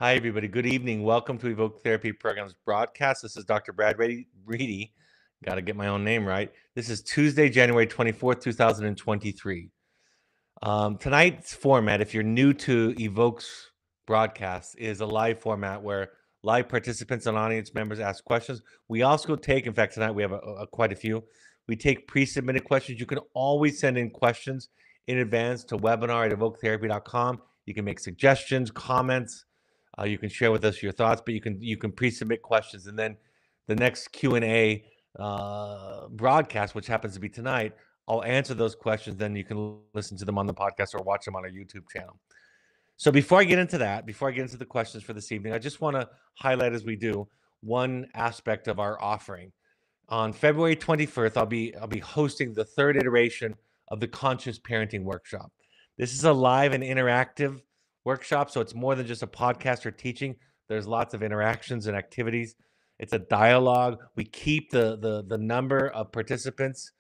Hi, everybody. Good evening. Welcome to Evoke Therapy Program's broadcast. This is Dr. Brad Reedy. Got to get my own name right. This is Tuesday, January 24th, 2023. Tonight's format, if you're new to Evoke's broadcast, is a live format where live participants and audience members ask questions. We also take, in fact, tonight we have quite a few. We take pre-submitted questions. You can always send in questions in advance to webinar@evoketherapy.com. You can make suggestions, comments. You can share with us your thoughts, but you can pre-submit questions, and then the next Q&A broadcast, which happens to be tonight, I'll answer those questions. Then you can listen to them on the podcast or watch them on our YouTube channel. So before I get into that, before I get into the questions for this evening, I just want to highlight, as we do, one aspect of our offering. On February 21st, I'll be hosting the third iteration of the Conscious Parenting Workshop. This is a live and interactive workshop, so it's more than just a podcast or teaching. There's lots of interactions and activities. It's a dialogue. We keep the number of participants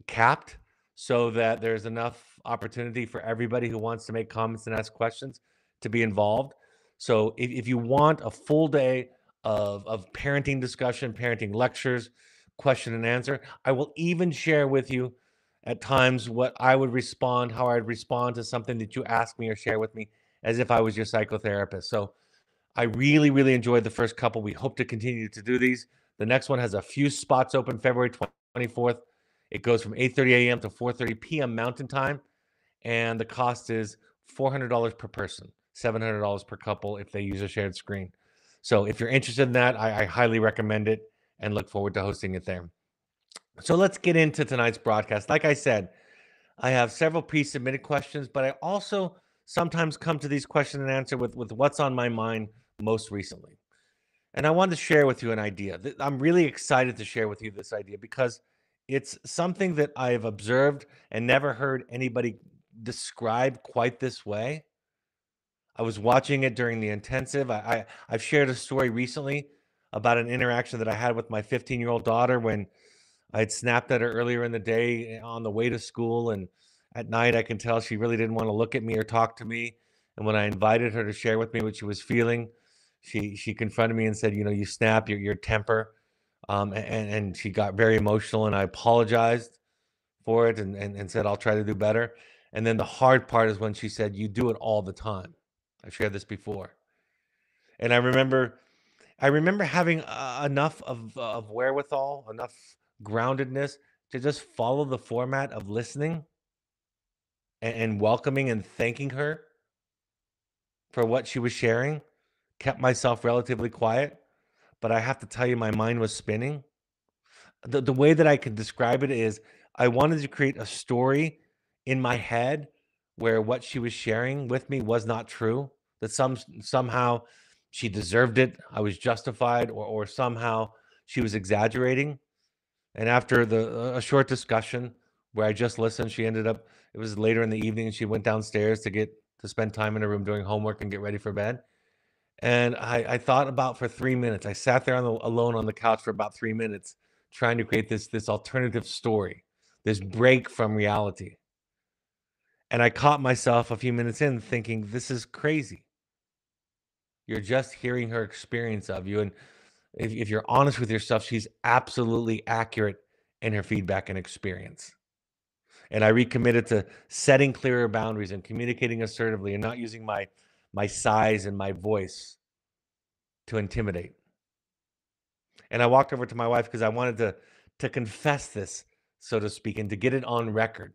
capped so that there's enough opportunity for everybody who wants to make comments and ask questions to be involved. So if you want a full day of parenting discussion, parenting lectures, question and answer, I will even share with you at times what I would respond, how I'd respond to something that you ask me or share with me as if I was your psychotherapist. So I really, really enjoyed the first couple. We hope to continue to do these. The next one has a few spots open February 24th. It goes from 8:30 a.m. to 4:30 p.m. Mountain Time, and the cost is $400 per person, $700 per couple if they use a shared screen. So if you're interested in that, I highly recommend it and look forward to hosting it there. So let's get into tonight's broadcast. Like I said, I have several pre-submitted questions, but I also sometimes come to these question and answer with what's on my mind most recently. And I wanted to share with you an idea. I'm really excited to share with you this idea because it's something that I have observed and never heard anybody describe quite this way. I was watching it during the intensive. I've shared a story recently about an interaction that I had with my 15-year-old daughter when I had snapped at her earlier in the day on the way to school, and at night I can tell she really didn't want to look at me or talk to me. And when I invited her to share with me what she was feeling, she confronted me and said, "You know, you snap your temper," and she got very emotional, and I apologized for it and said I'll try to do better. And then the hard part is when she said, "You do it all the time." I've shared this before, and I remember having enough of wherewithal, enough groundedness to just follow the format of listening and welcoming and thanking her for what she was sharing. Kept myself relatively quiet, but I have to tell you, my mind was spinning. The way that I could describe it is I wanted to create a story in my head where what she was sharing with me was not true, that somehow she deserved it, I was justified, or somehow she was exaggerating. And after a short discussion where I just listened, she ended up, it was later in the evening, and she went downstairs to spend time in her room doing homework and get ready for bed. And I thought about for 3 minutes. I sat there alone on the couch for about 3 minutes, trying to create this alternative story, this break from reality. And I caught myself a few minutes in thinking, this is crazy. You're just hearing her experience of you. And if you're honest with yourself, she's absolutely accurate in her feedback and experience. And I recommitted to setting clearer boundaries and communicating assertively and not using my size and my voice to intimidate. And I walked over to my wife because I wanted to confess this, so to speak, and to get it on record.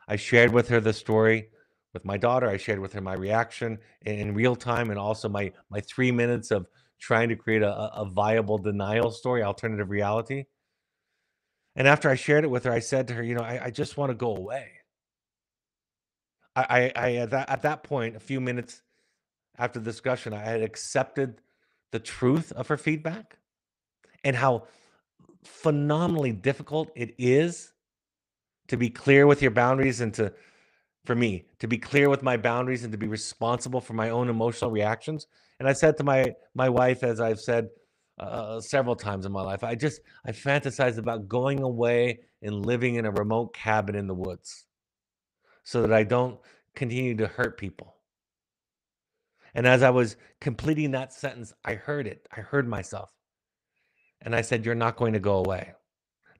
I shared with her the story with my daughter. I shared with her my reaction in real time, and also my 3 minutes of trying to create a viable denial story, alternative reality. And after I shared it with her, I said to her, you know, I just want to go away. I at that point, a few minutes after the discussion, I had accepted the truth of her feedback and how phenomenally difficult it is to be clear with your boundaries and for me to be clear with my boundaries and to be responsible for my own emotional reactions. And I said to my wife, as I've said several times in my life, I fantasized about going away and living in a remote cabin in the woods so that I don't continue to hurt people. And as I was completing that sentence, I heard it. I heard myself. And I said, "You're not going to go away."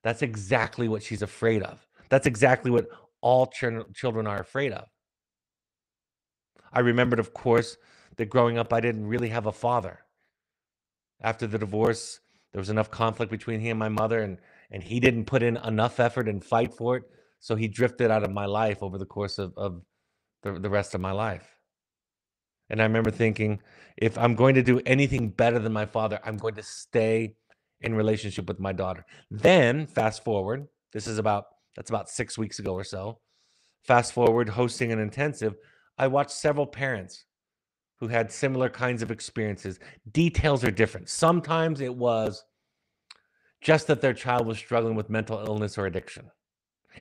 That's exactly what she's afraid of. That's exactly what all children are afraid of. I remembered, of course, that growing up, I didn't really have a father. After the divorce, there was enough conflict between he and my mother, and he didn't put in enough effort and fight for it. So he drifted out of my life over the course of the rest of my life. And I remember thinking, if I'm going to do anything better than my father, I'm going to stay in relationship with my daughter. Then fast forward, that's about 6 weeks ago or so. Fast forward, hosting an intensive, I watched several parents who had similar kinds of experiences. Details are different. Sometimes it was just that their child was struggling with mental illness or addiction.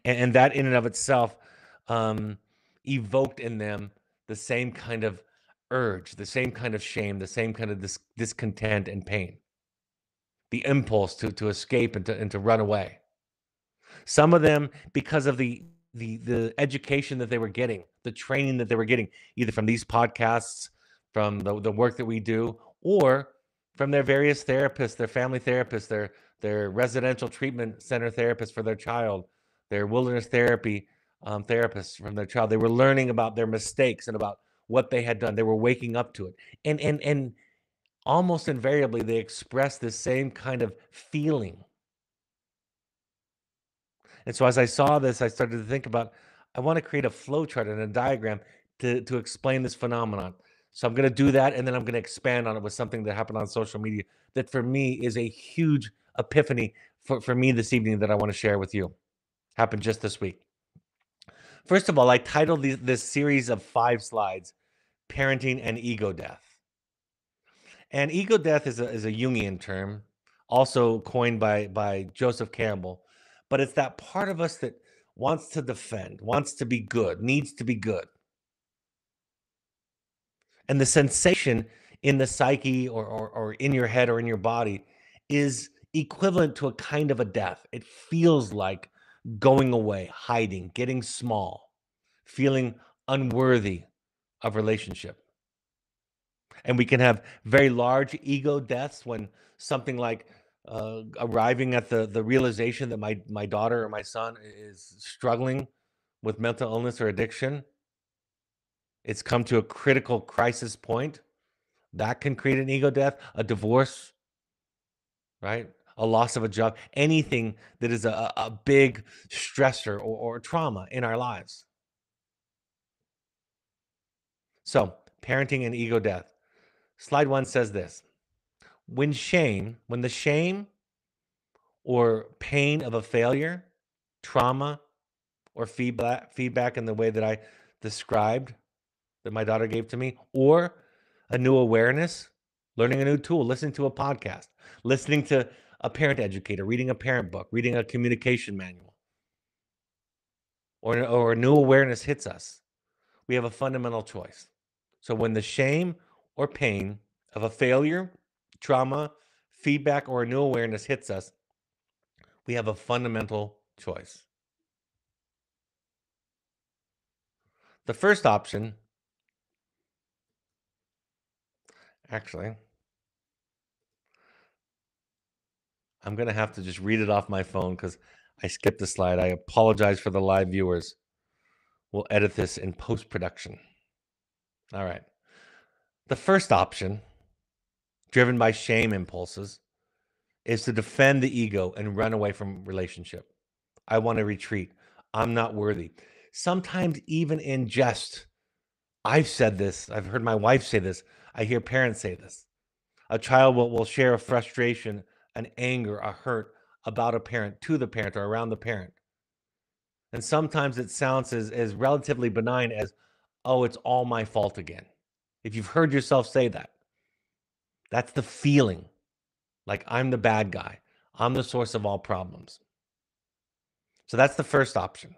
And that in and of itself um, evoked in them the same kind of urge, the same kind of shame, the same kind of discontent and pain, the impulse to escape and to run away. Some of them, because of the education that they were getting, the training that they were getting, either from these podcasts, from the work that we do, or from their various therapists, their family therapists, their residential treatment center therapists for their child, their wilderness therapy therapists from their child. They were learning about their mistakes and about what they had done. They were waking up to it, and almost invariably they express the same kind of feeling. And so as I saw this, I started to think about, I want to create a flow chart and a diagram to explain this phenomenon. So I'm going to do that, and then I'm going to expand on it with something that happened on social media that for me is a huge epiphany for me this evening that I want to share with you. Happened just this week. First of all, I titled this series of 5 slides, Parenting and Ego Death. And ego death is a Jungian term, also coined by Joseph Campbell. But it's that part of us that wants to defend, wants to be good, needs to be good. And the sensation in the psyche or in your head or in your body is equivalent to a kind of a death. It feels like going away, hiding, getting small, feeling unworthy of relationship. And we can have very large ego deaths when something like arriving at the realization that my daughter or my son is struggling with mental illness or addiction. It's come to a critical crisis point. That can create an ego death, a divorce, right? A loss of a job, anything that is a big stressor or trauma in our lives. So, parenting and ego death. Slide 1 says this. When the shame or pain of a failure, trauma, or feedback in the way that I described that my daughter gave to me, or a new awareness, learning a new tool, listening to a podcast, listening to a parent educator, reading a parent book, reading a communication manual, or a new awareness hits us, we have a fundamental choice. So when the shame or pain of a failure, trauma, feedback, or a new awareness hits us, we have a fundamental choice. The first option, actually, I'm going to have to just read it off my phone because I skipped a slide. I apologize for the live viewers. We'll edit this in post-production. All right. The first option, driven by shame impulses, is to defend the ego and run away from relationship. I want to retreat. I'm not worthy. Sometimes even in jest, I've said this. I've heard my wife say this. I hear parents say this. A child will share a frustration, an anger, a hurt about a parent to the parent or around the parent. And sometimes it sounds as relatively benign as, oh, it's all my fault again. If you've heard yourself say that, that's the feeling like I'm the bad guy. I'm the source of all problems. So that's the first option.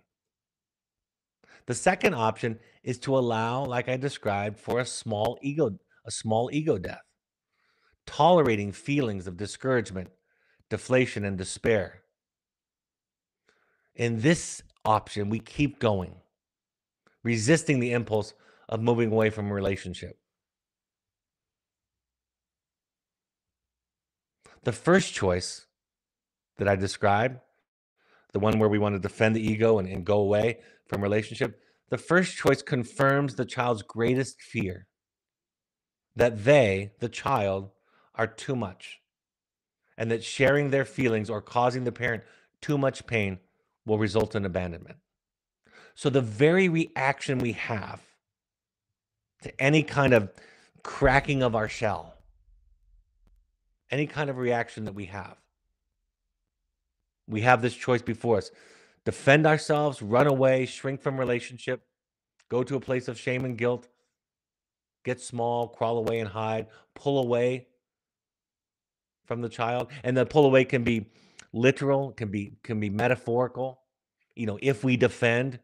The second option is to allow, like I described, for a small ego death, tolerating feelings of discouragement, deflation, and despair. In this option, we keep going, resisting the impulse of moving away from a relationship. The first choice that I described, the one where we want to defend the ego and go away from relationship, the first choice confirms the child's greatest fear, that they, the child, are too much, and that sharing their feelings or causing the parent too much pain will result in abandonment. So the very reaction we have to any kind of cracking of our shell, any kind of reaction that we have this choice before us: defend ourselves, run away, shrink from relationship, go to a place of shame and guilt, get small, crawl away and hide, pull away from the child. And the pull away can be literal, can be metaphorical. If we defend,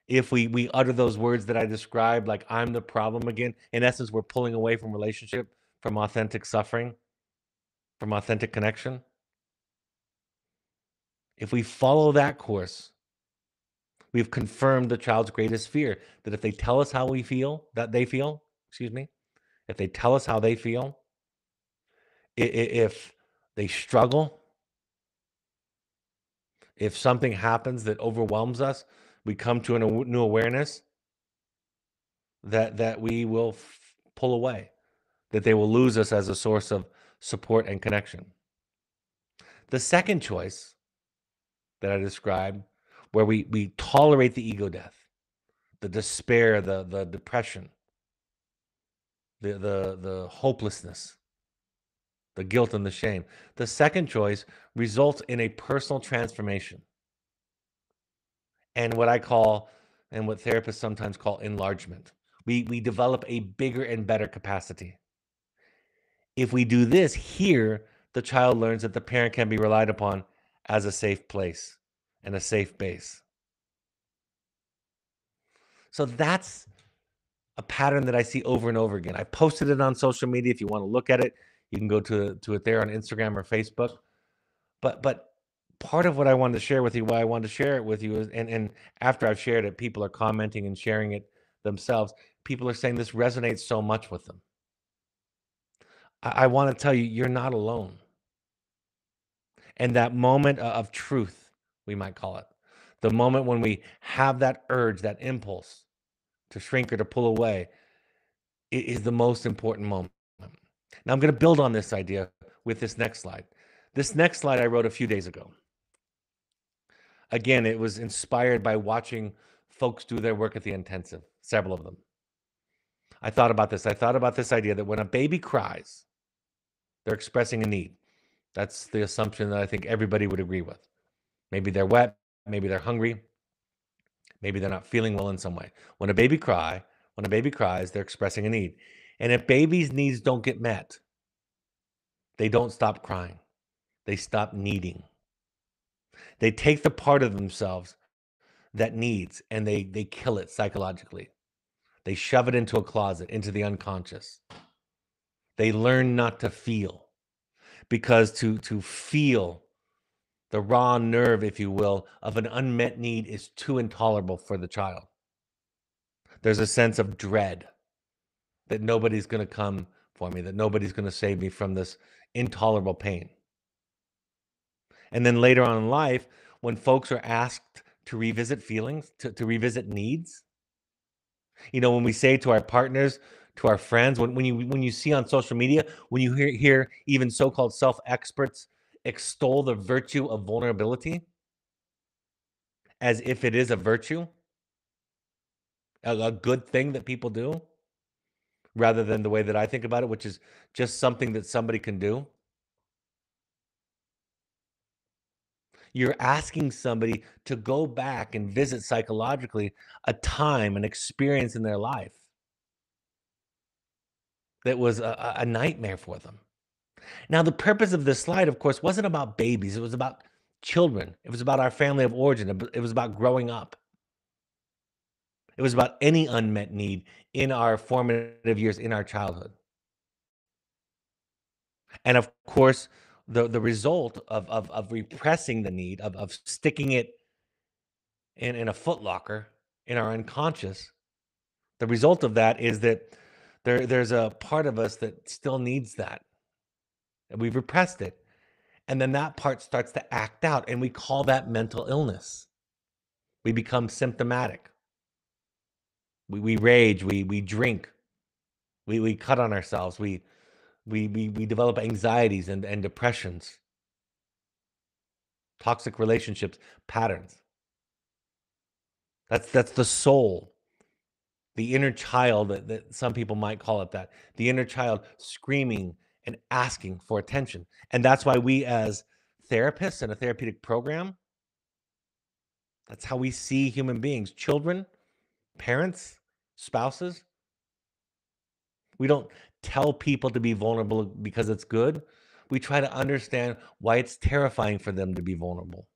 if we utter those words that I described, like I'm the problem again, in essence, we're pulling away from relationship, from authentic suffering, from authentic connection. If we follow that course, we've confirmed the child's greatest fear, that if they tell us how we feel, that they feel, excuse me, if they tell us how they feel, if they struggle, if something happens that overwhelms us, we come to a new awareness that we will pull away, that they will lose us as a source of support and connection. The second choice that I described, where we tolerate the ego death, the despair, the depression, the hopelessness, the guilt and the shame. The second choice results in a personal transformation, and what I call, and what therapists sometimes call, enlargement. We develop a bigger and better capacity. If we do this here, the child learns that the parent can be relied upon as a safe place and a safe base. So that's a pattern that I see over and over again. I posted it on social media. If you want to look at it, you can go to it there on Instagram or Facebook. But part of what I wanted to share with you, why I wanted to share it with you is, and after I've shared it, people are commenting and sharing it themselves. People are saying this resonates so much with them. I want to tell you, you're not alone. And that moment of truth, we might call it, the moment when we have that urge, that impulse to shrink or to pull away, it is the most important moment. Now I'm going to build on this idea with this next slide. This next slide I wrote a few days ago. Again, it was inspired by watching folks do their work at the intensive, several of them. I thought about this. I thought about this idea that when a baby cries, they're expressing a need. That's the assumption that I think everybody would agree with. Maybe they're wet, maybe they're hungry, maybe they're not feeling well in some way. When a baby cries, they're expressing a need. And if babies' needs don't get met, they don't stop crying. They stop needing. They take the part of themselves that needs and they kill it psychologically. They shove it into a closet, into the unconscious. They learn not to feel, because to feel the raw nerve, if you will, of an unmet need is too intolerable for the child. There's a sense of dread that nobody's going to come for me, that nobody's going to save me from this intolerable pain. And then later on in life, when folks are asked to revisit feelings, to revisit needs, when we say to our partners, to our friends, when you see on social media, when you hear even so-called self-experts extol the virtue of vulnerability as if it is a virtue, a good thing that people do, rather than the way that I think about it, which is just something that somebody can do. You're asking somebody to go back and visit psychologically a time, an experience in their life that was a nightmare for them. Now, the purpose of this slide, of course, wasn't about babies. It was about children. It was about our family of origin. It was about growing up. It was about any unmet need in our formative years, in our childhood. And of course, the result of repressing the need, of sticking it in a footlocker in our unconscious, the result of that is that there's a part of us that still needs that. And we've repressed it. And then that part starts to act out, and we call that mental illness. We become symptomatic. We rage, we drink, we cut on ourselves, we develop anxieties and depressions, toxic relationships, patterns. That's the soul, the inner child that some people might call it that. The inner child screaming and asking for attention. And that's why we as therapists in a therapeutic program, that's how we see human beings, children, parents, spouses. We don't tell people to be vulnerable because it's good. We try to understand why it's terrifying for them to be vulnerable.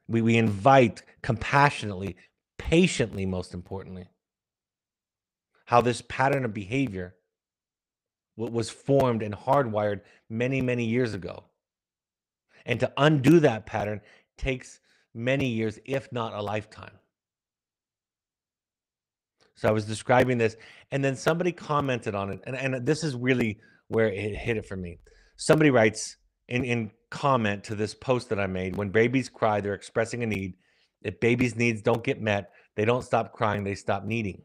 We invite compassionately, patiently, most importantly, how this pattern of behavior was formed and hardwired many, many years ago. And to undo that pattern takes many years, if not a lifetime. So I was describing this, and then somebody commented on it, and this is really where it hit it for me. Somebody writes in comment to this post that I made: when babies cry, they're expressing a need. If babies' needs don't get met, they don't stop crying, they stop needing.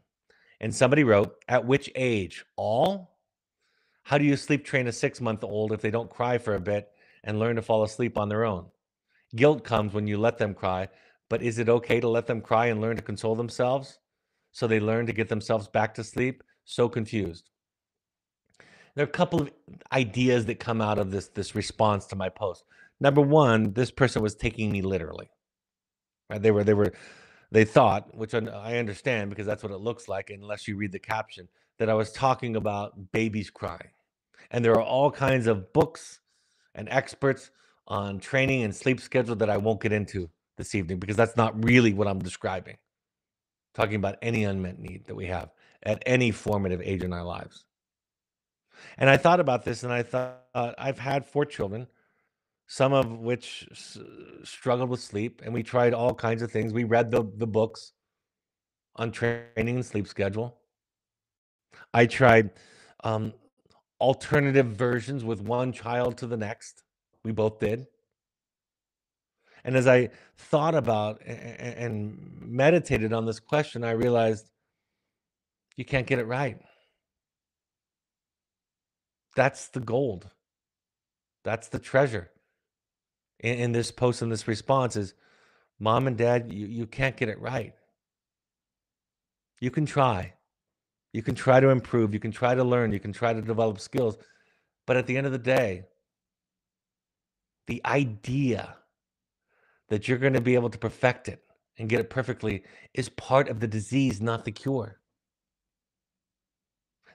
And somebody wrote, at which age? All? How do you sleep train a 6-month-old if they don't cry for a bit and learn to fall asleep on their own? Guilt comes when you let them cry, but is it okay to let them cry and learn to console themselves so they learn to get themselves back to sleep? So confused. There are a couple of ideas that come out of this response to my post. Number one, this person was taking me literally. Right? They thought, which I understand because that's what it looks like, unless you read the caption, that I was talking about babies crying. And there are all kinds of books and experts on training and sleep schedule that I won't get into this evening because that's not really what I'm describing. Talking about any unmet need that we have at any formative age in our lives. And I thought about this and I thought, I've had 4 children, some of which struggled with sleep, and we tried all kinds of things. We read the books on training and sleep schedule. I tried um, alternative versions with one child to the next. We both did. And as I thought about and meditated on this question, I realized you can't get it right. That's the gold. That's the treasure in this post and this response is, mom and dad, you can't get it right. You can try. You can try to improve. You can try to learn. You can try to develop skills. But at the end of the day, the idea that you're going to be able to perfect it and get it perfectly is part of the disease, not the cure.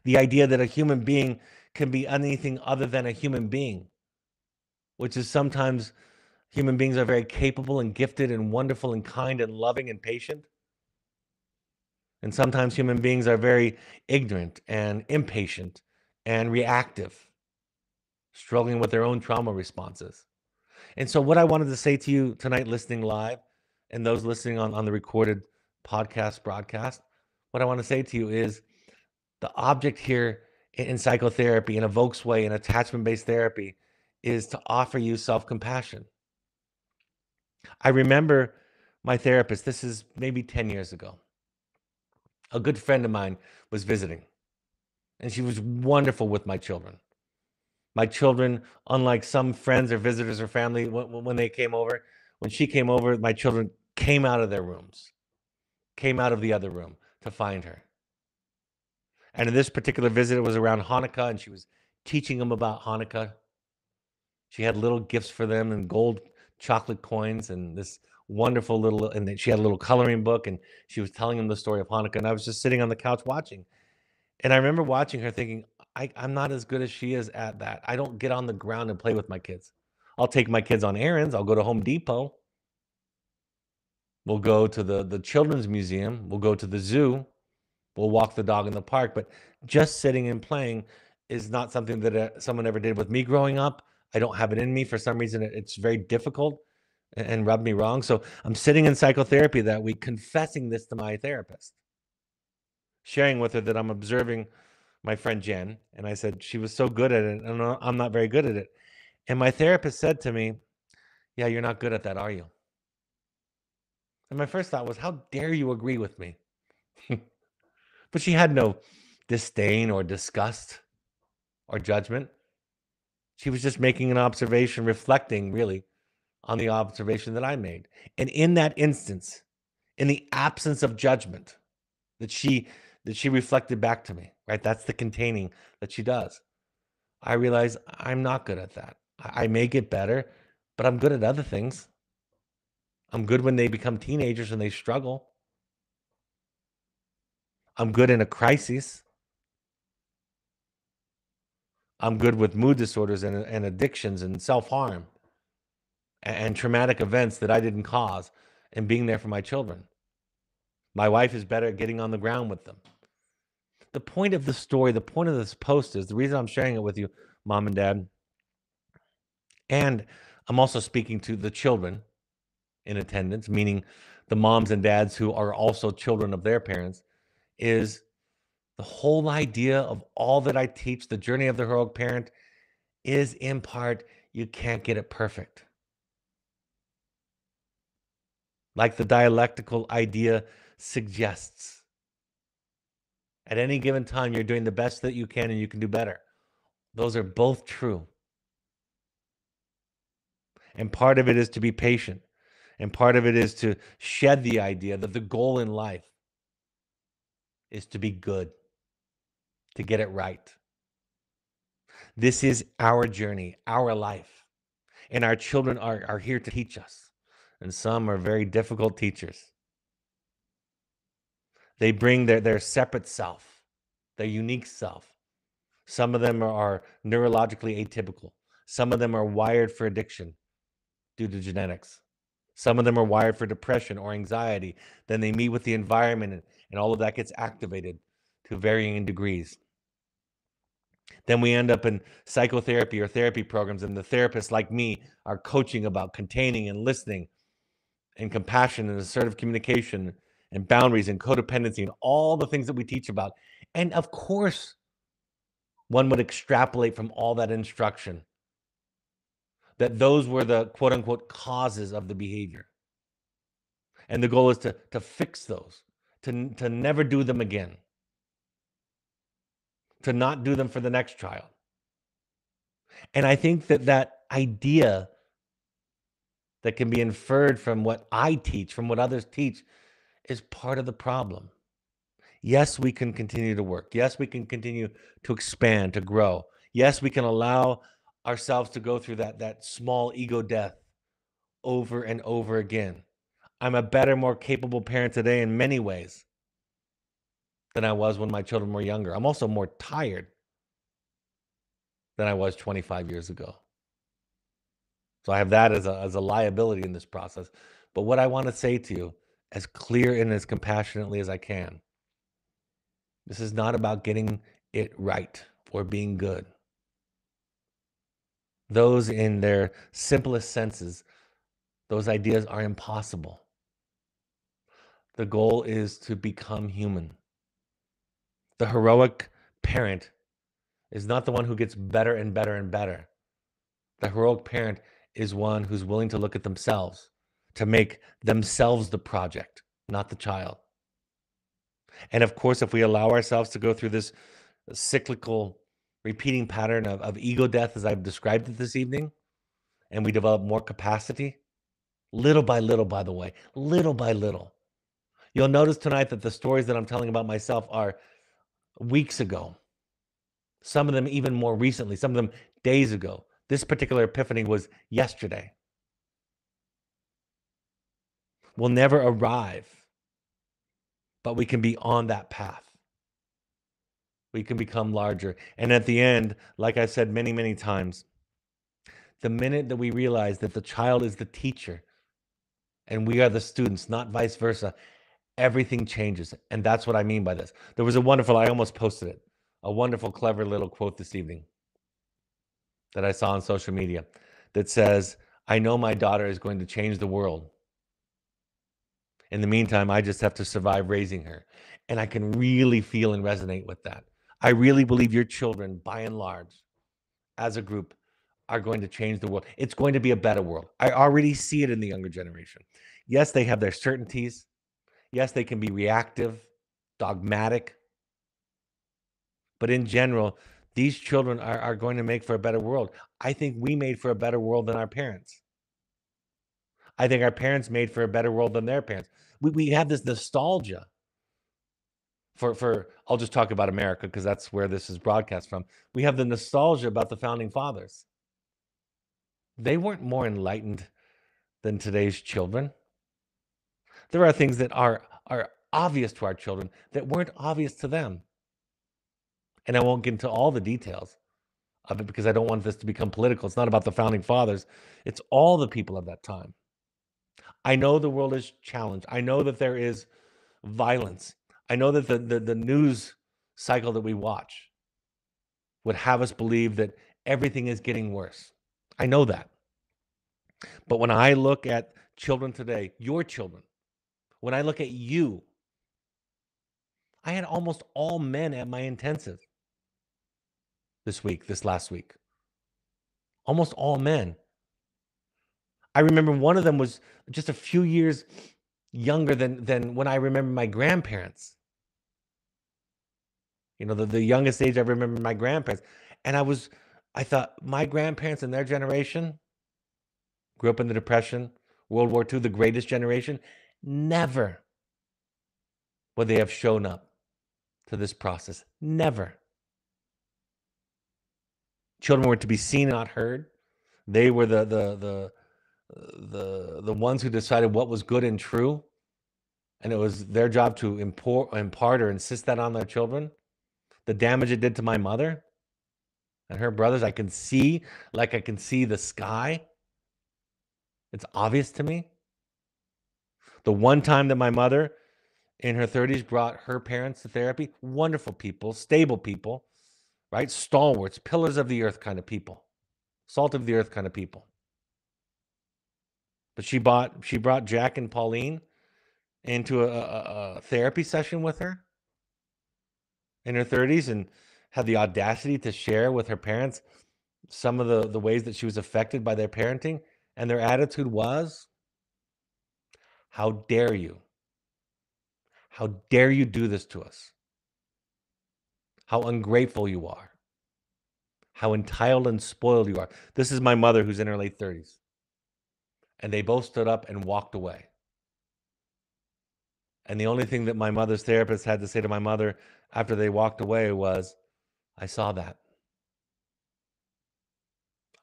The idea that a human being can be anything other than a human being, which is sometimes human beings are very capable and gifted and wonderful and kind and loving and patient. And sometimes human beings are very ignorant and impatient and reactive, struggling with their own trauma responses. And so, what I wanted to say to you tonight, listening live, and those listening on the recorded podcast broadcast, what I want to say to you is the object here in psychotherapy, in a Volks way, in attachment based therapy, is to offer you self compassion. I remember my therapist, this is maybe 10 years ago. A good friend of mine was visiting, and she was wonderful with my children. My children, unlike some friends or visitors or family, when they came over, when she came over, my children came out of their rooms, came out of the other room to find her. And in this particular visit, it was around Hanukkah, and she was teaching them about Hanukkah. She had little gifts for them and gold chocolate coins and this wonderful little, and then she had a little coloring book, and she was telling them the story of Hanukkah. And I was just sitting on the couch watching. And I remember watching her thinking, I'm not as good as she is at that. I don't get on the ground and play with my kids. I'll take my kids on errands. I'll go to Home Depot. We'll go to the children's museum. We'll go to the zoo. We'll walk the dog in the park. But just sitting and playing is not something that someone ever did with me growing up. I don't have it in me. For some reason, it's very difficult and rubbed me wrong. So I'm sitting in psychotherapy that week, confessing this to my therapist, sharing with her that I'm observing my friend Jen, and I said, she was so good at it, and I'm not very good at it. And my therapist said to me, yeah, you're not good at that, are you? And my first thought was, how dare you agree with me? But she had no disdain or disgust or judgment. She was just making an observation, reflecting really on the observation that I made. And in that instance, in the absence of judgment that she reflected back to me, right? That's the containing that she does. I realize I'm not good at that. I may get better, but I'm good at other things. I'm good when they become teenagers and they struggle. I'm good in a crisis. I'm good with mood disorders and addictions and self-harm and traumatic events that I didn't cause, and being there for my children. My wife is better at getting on the ground with them. The point of the story, the point of this post is, the reason I'm sharing it with you, mom and dad, and I'm also speaking to the children in attendance, meaning the moms and dads who are also children of their parents, is the whole idea of all that I teach, the journey of the heroic parent, is in part, you can't get it perfect. Like the dialectical idea suggests. At any given time, you're doing the best that you can and you can do better. Those are both true. And part of it is to be patient. And part of it is to shed the idea that the goal in life is to be good, to get it right. This is our journey, our life. And our children are here to teach us. And some are very difficult teachers. They bring their separate self, their unique self. Some of them are neurologically atypical. Some of them are wired for addiction due to genetics. Some of them are wired for depression or anxiety. Then they meet with the environment, and all of that gets activated to varying degrees. Then we end up in psychotherapy or therapy programs, and the therapists like me are coaching about containing and listening and compassion and assertive communication and boundaries and codependency and all the things that we teach about. And of course, one would extrapolate from all that instruction that those were the quote unquote causes of the behavior. And the goal is to fix those, to never do them again, to not do them for the next child. And I think that idea that can be inferred from what I teach, from what others teach, is part of the problem. Yes, we can continue to work. Yes, we can continue to expand, to grow. Yes, we can allow ourselves to go through that small ego death over and over again. I'm a better, more capable parent today in many ways than I was when my children were younger. I'm also more tired than I was 25 years ago. So I have that as a liability in this process. But what I want to say to you, as clear and as compassionately as I can, this is not about getting it right or being good. Those in their simplest senses, those ideas are impossible. The goal is to become human. The heroic parent is not the one who gets better and better and better. The heroic parent is one who's willing to look at themselves, to make themselves the project, not the child. And of course, if we allow ourselves to go through this cyclical repeating pattern of ego death, as I've described it this evening, and we develop more capacity, little by little, by the way, little by little, you'll notice tonight that the stories that I'm telling about myself are weeks ago. Some of them even more recently, some of them days ago. This particular epiphany was yesterday. We'll never arrive, but we can be on that path. We can become larger. And at the end, like I said many, many times, the minute that we realize that the child is the teacher and we are the students, not vice versa, everything changes. And that's what I mean by this. There was a wonderful, I almost posted it, a wonderful, clever little quote this evening that I saw on social media that says, I know my daughter is going to change the world. In the meantime, I just have to survive raising her. And I can really feel and resonate with that. I really believe your children, by and large, as a group, are going to change the world. It's going to be a better world. I already see it in the younger generation. Yes, they have their certainties. Yes, they can be reactive, dogmatic. But in general, these children are going to make for a better world. I think we made for a better world than our parents. I think our parents made for a better world than their parents. We have this nostalgia for I'll just talk about America because that's where this is broadcast from. We have the nostalgia about the founding fathers. They weren't more enlightened than today's children. There are things that are obvious to our children that weren't obvious to them. And I won't get into all the details of it because I don't want this to become political. It's not about the founding fathers. It's all the people of that time. I know the world is challenged. I know that there is violence. I know that the news cycle that we watch would have us believe that everything is getting worse. I know that. But when I look at children today, your children, when I look at you, I had almost all men at my intensive this last week. Almost all men. I remember one of them was just a few years younger than when I remember my grandparents. You know, the youngest age I remember my grandparents. And I thought my grandparents and their generation grew up in the Depression, World War II, the greatest generation. Never would they have shown up to this process. Never. Children were to be seen, not heard. They were the ones who decided what was good and true, and it was their job to impart or insist that on their children. The damage it did to my mother and her brothers, I can see the sky. It's obvious to me. The one time that my mother in her 30s brought her parents to therapy, wonderful people, stable people, right? Stalwarts, pillars of the earth kind of people, salt of the earth kind of people. But she brought Jack and Pauline into a therapy session with her in her 30s and had the audacity to share with her parents some of the ways that she was affected by their parenting. And their attitude was, how dare you? How dare you do this to us? How ungrateful you are. How entitled and spoiled you are. This is my mother who's in her late 30s. And they both stood up and walked away. And the only thing that my mother's therapist had to say to my mother after they walked away was, I saw that.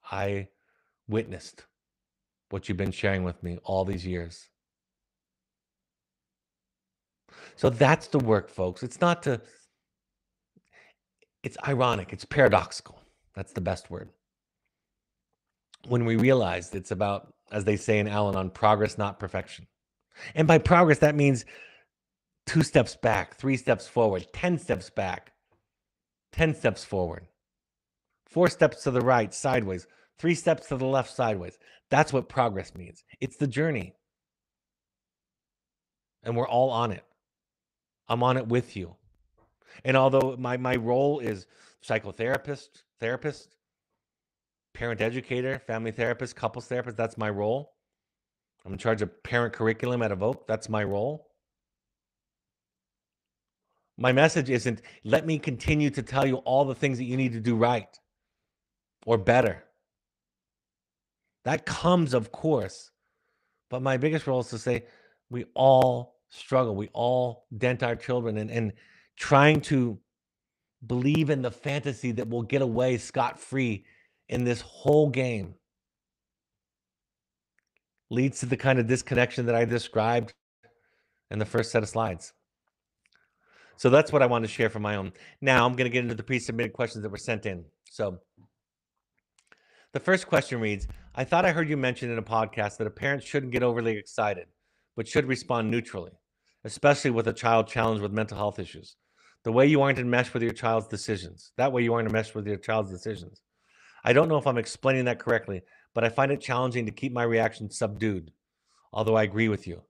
I witnessed what you've been sharing with me all these years. So that's the work, folks. It's ironic. It's paradoxical. That's the best word. When we realize it's about, as they say in Al-Anon, progress, not perfection. And by progress, that means 2 steps back, 3 steps forward, 10 steps back, 10 steps forward, 4 steps to the right, sideways, 3 steps to the left, sideways. That's what progress means. It's the journey. And we're all on it. I'm on it with you. And although my role is psychotherapist, therapist, parent educator, family therapist, couples therapist, that's my role. I'm in charge of parent curriculum at Evoke. That's my role. My message isn't, let me continue to tell you all the things that you need to do right or better. That comes, of course. But my biggest role is to say, we all struggle. We all dent our children and trying to believe in the fantasy that we'll get away scot-free in this whole game leads to the kind of disconnection that I described in the first set of slides. So that's what I want to share from my own. Now I'm going to get into the pre-submitted questions that were sent in. So the first question reads, I thought I heard you mention in a podcast that a parent shouldn't get overly excited, but should respond neutrally, especially with a child challenged with mental health issues. The way you aren't enmeshed with your child's decisions. That way you aren't enmeshed with your child's decisions. I don't know if I'm explaining that correctly, but I find it challenging to keep my reaction subdued, although I agree with you.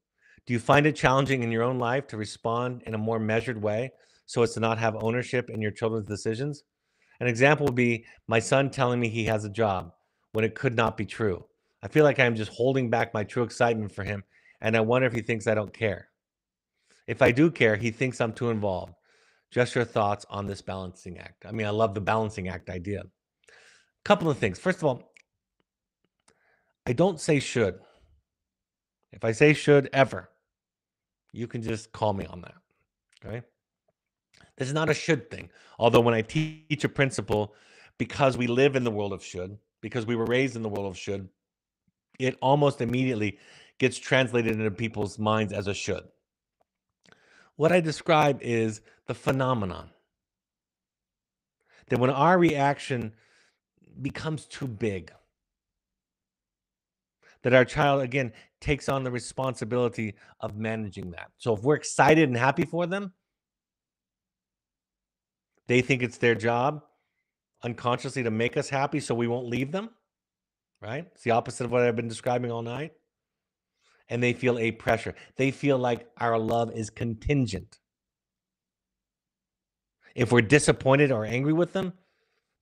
Do you find it challenging in your own life to respond in a more measured way so as to not have ownership in your children's decisions? An example would be my son telling me he has a job when it could not be true. I feel like I'm just holding back my true excitement for him, and I wonder if he thinks I don't care. If I do care, he thinks I'm too involved. Just your thoughts on this balancing act. I mean, I love the balancing act idea. Couple of things. First of all, I don't say should. If I say should ever, you can just call me on that. Okay. This is not a should thing. Although when I teach a principle, because we live in the world of should, because we were raised in the world of should, it almost immediately gets translated into people's minds as a should. What I describe is the phenomenon that when our reaction becomes too big, that our child, again, takes on the responsibility of managing that. So if we're excited and happy for them, they think it's their job unconsciously to make us happy so we won't leave them, right? It's the opposite of what I've been describing all night. And they feel a pressure. They feel like our love is contingent. If we're disappointed or angry with them,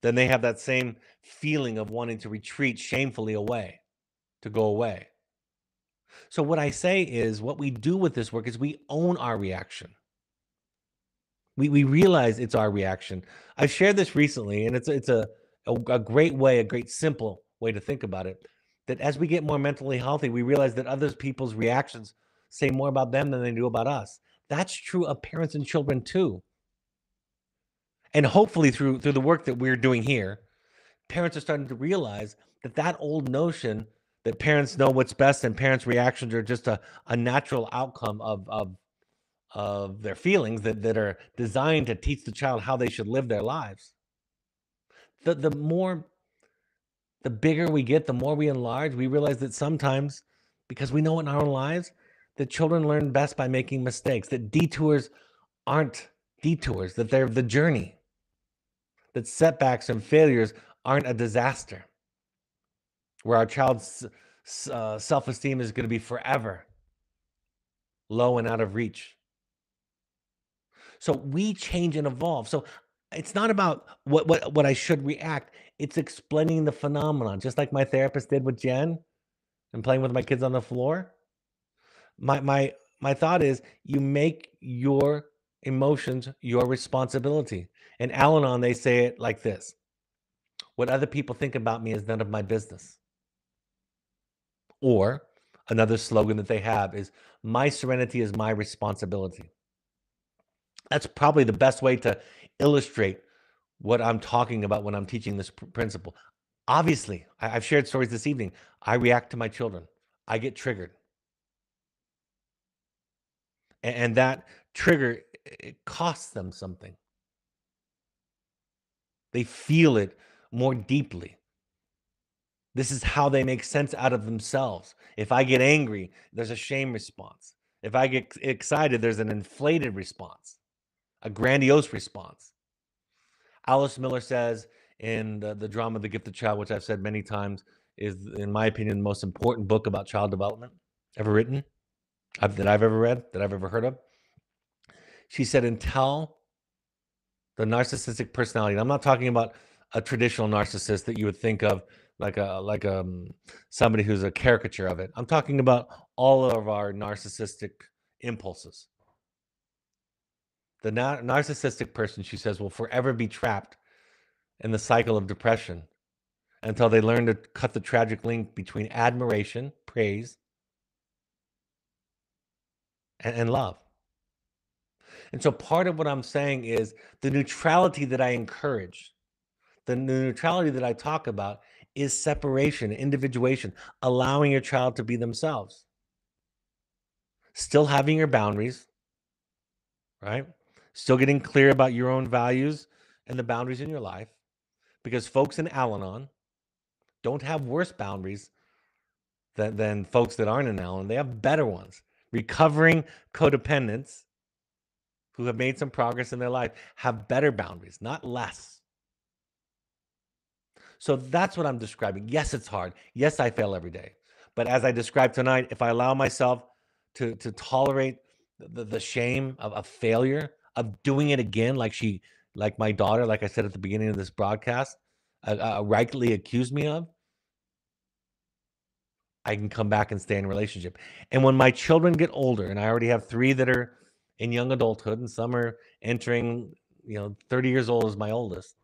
then they have that same feeling of wanting to retreat shamefully away, to go away. So what I say is what we do with this work is we own our reaction. We realize it's our reaction. I shared this recently, and it's a great way, a great simple way to think about it, that as we get more mentally healthy, we realize that other people's reactions say more about them than they do about us. That's true of parents and children too. And hopefully through the work that we're doing here, parents are starting to realize that that old notion that parents know what's best and parents' reactions are just a natural outcome of their feelings that are designed to teach the child how they should live their lives. The more, the bigger we get, the more we enlarge, we realize that sometimes, because we know in our own lives, that children learn best by making mistakes, that detours aren't detours, that they're the journey, that setbacks and failures aren't a disaster, where our child's self-esteem is going to be forever low and out of reach. So we change and evolve. So it's not about what I should react. It's explaining the phenomenon, just like my therapist did with Jen and playing with my kids on the floor. My thought is you make your emotions your responsibility. In Al-Anon, they say it like this: what other people think about me is none of my business. Or another slogan that they have is my serenity is my responsibility. That's probably the best way to illustrate what I'm talking about when I'm teaching this principle. Obviously, I've shared stories this evening. I react to my children. I get triggered. And that trigger, it costs them something. They feel it more deeply. This is how they make sense out of themselves. If I get angry, there's a shame response. If I get excited, there's an inflated response, a grandiose response. Alice Miller says in the drama The Gifted Child, which I've said many times, is, in my opinion, the most important book about child development ever written, that I've ever read, that I've ever heard of. She said, until the narcissistic personality, and I'm not talking about a traditional narcissist that you would think of like somebody who's a caricature of it. I'm talking about all of our narcissistic impulses. The narcissistic person, she says, will forever be trapped in the cycle of depression until they learn to cut the tragic link between admiration, praise, and love. And so part of what I'm saying is the neutrality that I encourage, the neutrality that I talk about, is separation, individuation, allowing your child to be themselves. Still having your boundaries, right? Still getting clear about your own values and the boundaries in your life, because folks in Al-Anon don't have worse boundaries than folks that aren't in Al-Anon. They have better ones. Recovering codependents who have made some progress in their life have better boundaries, not less. So that's what I'm describing. Yes, it's hard. Yes, I fail every day. But as I described tonight, if I allow myself to tolerate the shame of failure, of doing it again, like my daughter, like I said at the beginning of this broadcast, rightly accused me of, I can come back and stay in a relationship. And when my children get older, and I already have 3 that are in young adulthood, and some are entering, 30 years old is my oldest.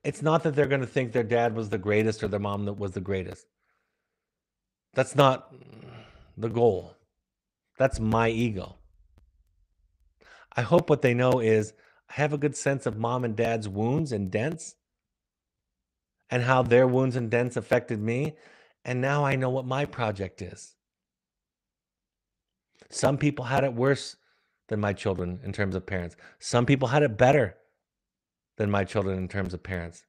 It's not that they're gonna think their dad was the greatest or their mom that was the greatest. That's not the goal. That's my ego. I hope what they know is I have a good sense of mom and dad's wounds and dents and how their wounds and dents affected me. And now I know what my project is. Some people had it worse than my children in terms of parents. Some people had it better than my children in terms of parents.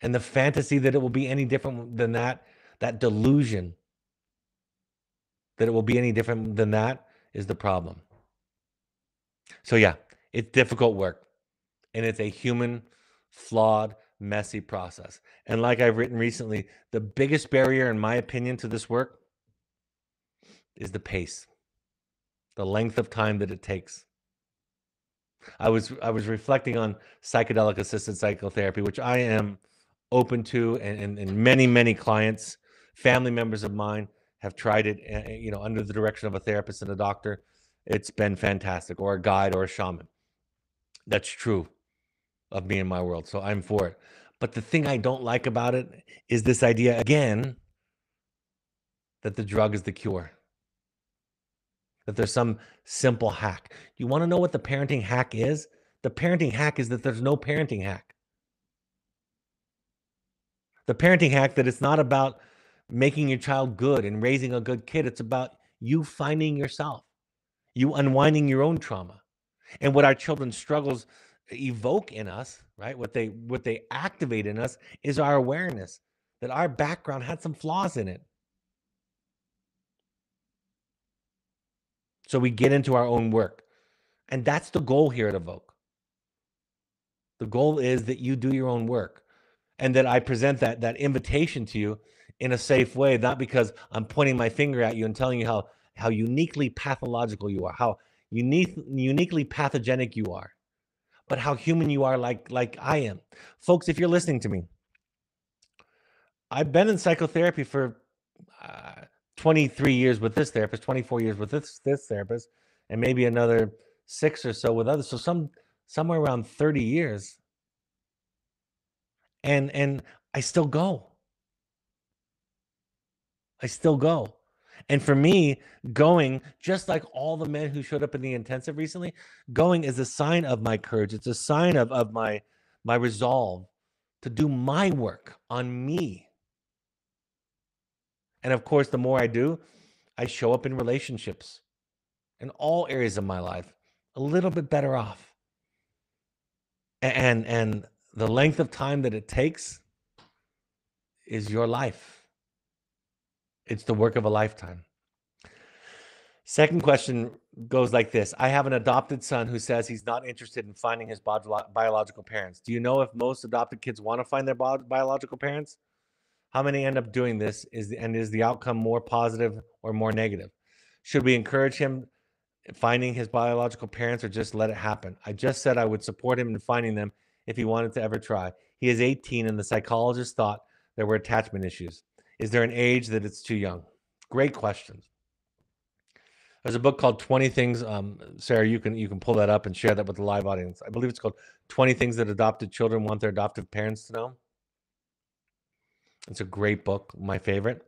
And the fantasy that it will be any different than that, that delusion that it will be any different than that is the problem. So yeah, it's difficult work and it's a human, flawed, messy process. And like I've written recently, the biggest barrier, in my opinion, to this work is the pace, the length of time that it takes. I was reflecting on psychedelic assisted psychotherapy, which I am open to, and many clients, family members of mine have tried it, under the direction of a therapist and a doctor. It's been fantastic, or a guide or a shaman. That's true of me and my world, so I'm for it. But the thing I don't like about it is this idea again that the drug is the cure, that there's some simple hack. You want to know what the parenting hack is? The parenting hack is that there's no parenting hack. The parenting hack that it's not about making your child good and raising a good kid. It's about you finding yourself, you unwinding your own trauma. And what our children's struggles evoke in us, right? What they activate in us is our awareness that our background had some flaws in it. So we get into our own work. And that's the goal here at Evoke. The goal is that you do your own work and that I present that invitation to you in a safe way, not because I'm pointing my finger at you and telling you how uniquely pathological you are, how uniquely pathogenic you are, but how human you are, like I am. Folks, if you're listening to me, I've been in psychotherapy for 23 years with this therapist, 24 years with this therapist, and maybe another 6 or so with others. So somewhere around 30 years. And I still go. I still go. And for me, going, just like all the men who showed up in the intensive recently, going is a sign of my courage. It's a sign of my resolve to do my work on me. And of course, the more I do, I show up in relationships in all areas of my life a little bit better off. And the length of time that it takes is your life. It's the work of a lifetime. Second question goes like this. I have an adopted son who says he's not interested in finding his biological parents. Do you know if most adopted kids want to find their biological parents? How many end up doing this? Is the outcome more positive or more negative? Should we encourage him finding his biological parents or just let it happen? I just said I would support him in finding them if he wanted to ever try. He is 18 and the psychologist thought there were attachment issues. Is there an age that it's too young? Great questions. There's a book called 20 Things. Sarah, you can pull that up and share that with the live audience. I believe it's called 20 Things That Adopted Children Want Their Adoptive Parents to Know. It's a great book, my favorite.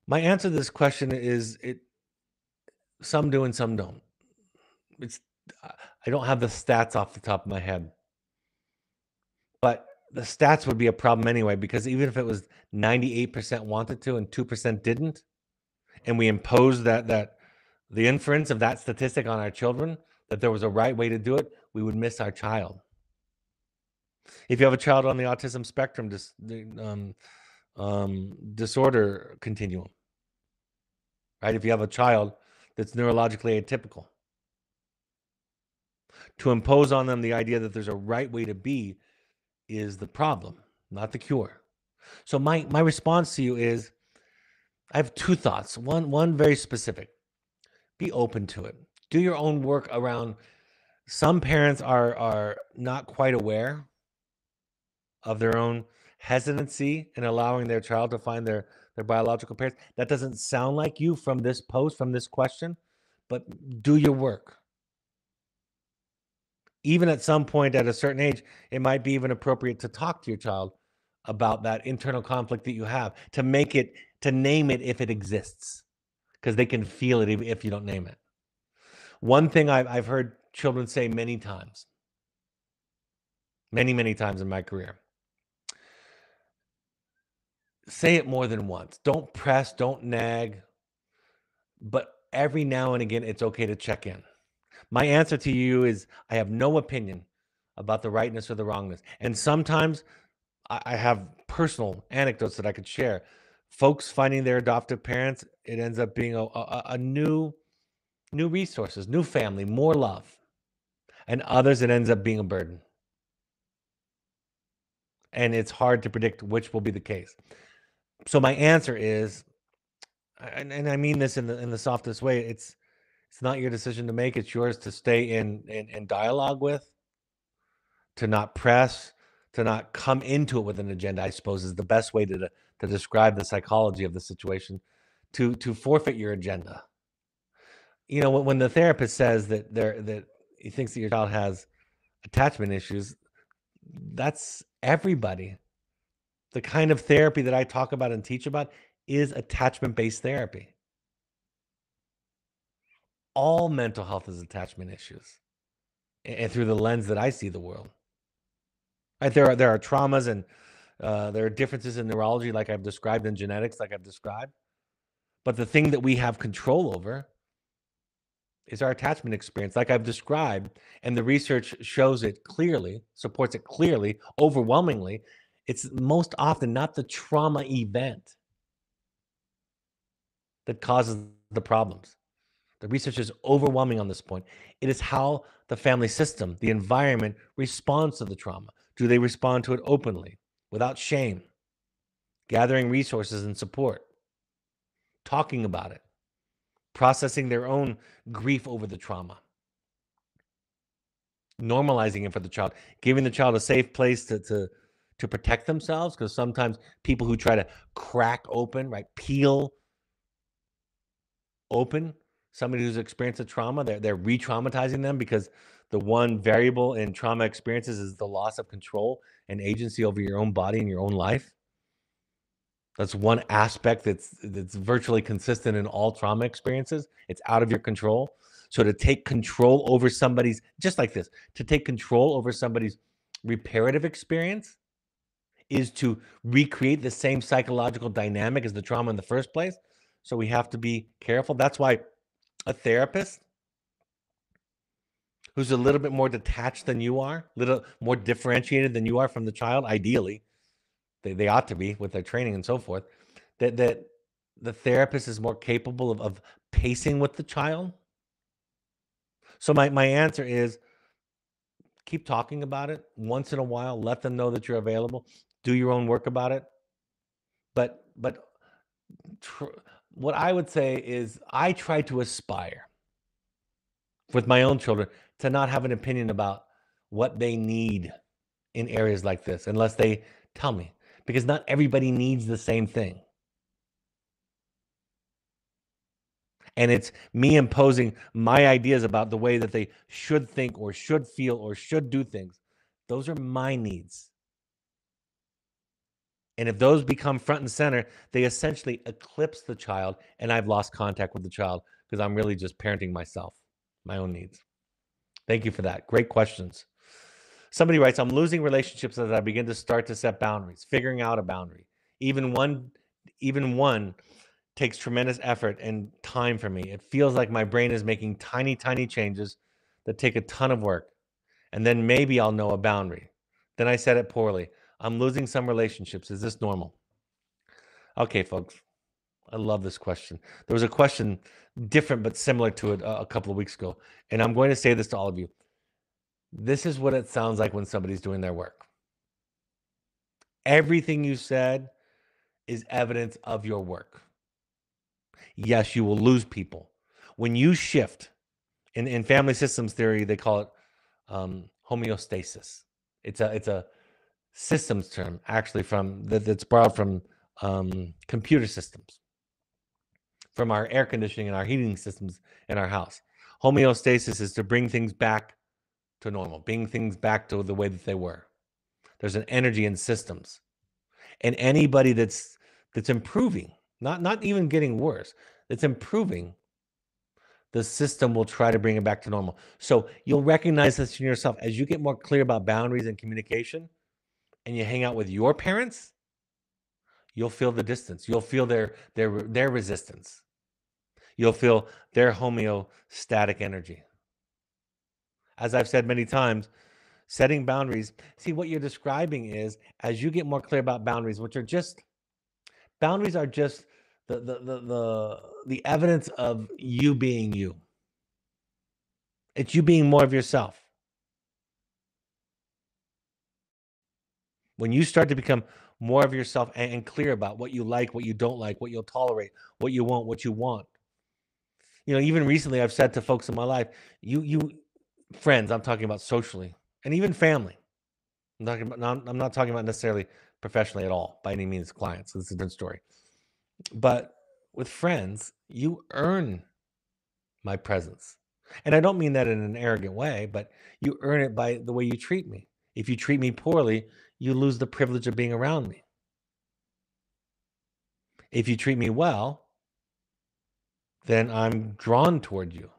My answer to this question is some do and some don't. I don't have the stats off the top of my head. But the stats would be a problem anyway, because even if it was 98% wanted to and 2% didn't, and we imposed that the inference of that statistic on our children, that there was a right way to do it, we would miss our child. If you have a child on the autism spectrum disorder continuum, right? If you have a child that's neurologically atypical, to impose on them the idea that there's a right way to be is the problem, not the cure. So my response to you is, I have two thoughts. One very specific. Be open to it. Do your own work around. Some parents are not quite aware of their own hesitancy in allowing their child to find their biological parents. That doesn't sound like you from this post, from this question, but do your work. Even at some point at a certain age, it might be even appropriate to talk to your child about that internal conflict that you have, to make it, to name it if it exists, because they can feel it if you don't name it. One thing I've heard children say many times, many times in my career, say it more than once. Don't press, don't nag, but every now and again, it's okay to check in. My answer to you is I have no opinion about the rightness or the wrongness. And sometimes I have personal anecdotes that I could share. Folks finding their adoptive parents, it ends up being a new resources, new family, more love. And others, it ends up being a burden. And it's hard to predict which will be the case. So my answer is, and I mean this in the softest way, it's not your decision to make. It's yours to stay in dialogue with, to not press, to not come into it with an agenda, I suppose is the best way to describe the psychology of the situation, to forfeit your agenda. You know, when the therapist says that he thinks that your child has attachment issues, that's everybody. The kind of therapy that I talk about and teach about is attachment-based therapy. All mental health is attachment issues, and through the lens that I see the world. Right? There are traumas and there are differences in neurology, like I've described, in genetics, like I've described. But the thing that we have control over is our attachment experience, like I've described, and the research shows it clearly, supports it clearly, overwhelmingly. It's most often not the trauma event that causes the problems. The research is overwhelming on this point. It is how the family system, the environment, responds to the trauma. Do they respond to it openly, without shame, gathering resources and support, talking about it, processing their own grief over the trauma, normalizing it for the child, giving the child a safe place to protect themselves? Because sometimes people who try to crack open, right, peel open somebody who's experienced a trauma, they're re-traumatizing them, because the one variable in trauma experiences is the loss of control and agency over your own body and your own life. That's one aspect that's virtually consistent in all trauma experiences. It's out of your control. So to take control over somebody's, just like this, to take control over somebody's reparative experience is to recreate the same psychological dynamic as the trauma in the first place. So we have to be careful. That's why a therapist who's a little bit more detached than you are, a little more differentiated than you are from the child, ideally, they ought to be with their training and so forth, that the therapist is more capable of pacing with the child. So my answer is keep talking about it once in a while, let them know that you're available, do your own work about it. But what I would say is I try to aspire with my own children to not have an opinion about what they need in areas like this unless they tell me, because not everybody needs the same thing. And it's me imposing my ideas about the way that they should think or should feel or should do things. Those are my needs. And if those become front and center, they essentially eclipse the child, and I've lost contact with the child because I'm really just parenting myself, my own needs. Thank you for that. Great questions. Somebody writes, I'm losing relationships as I begin to start to set boundaries, figuring out a boundary. Even one takes tremendous effort and time for me. It feels like my brain is making tiny changes that take a ton of work. And then maybe I'll know a boundary. Then I said it poorly. I'm losing some relationships. Is this normal? Okay, folks. I love this question. There was a question different but similar to it a couple of weeks ago. And I'm going to say this to all of you. This is what it sounds like when somebody's doing their work. Everything you said is evidence of your work. Yes, you will lose people. When you shift, in family systems theory, they call it homeostasis. It's a systems term, actually, that's borrowed from computer systems, from our air conditioning and our heating systems in our house. Homeostasis is to bring things back to normal, bring things back to the way that they were. There's an energy in systems, and anybody that's improving, not even getting worse, that's improving, the system will try to bring it back to normal. So you'll recognize this in yourself as you get more clear about boundaries and communication, and you hang out with your parents. You'll feel the distance. You'll feel their resistance. You'll feel their homeostatic energy. As I've said many times, setting boundaries. See, what you're describing is, as you get more clear about boundaries, which are just boundaries are just the evidence of you being you. It's you being more of yourself. When you start to become more of yourself and clear about what you like, what you don't like, what you'll tolerate, what you won't, what you want. Even recently I've said to folks in my life, you friends, I'm talking about socially, and even family. I'm not talking about necessarily professionally at all by any means, clients. This is a different story. But with friends, you earn my presence. And I don't mean that in an arrogant way, but you earn it by the way you treat me. If you treat me poorly, you lose the privilege of being around me. If you treat me well, then I'm drawn toward you.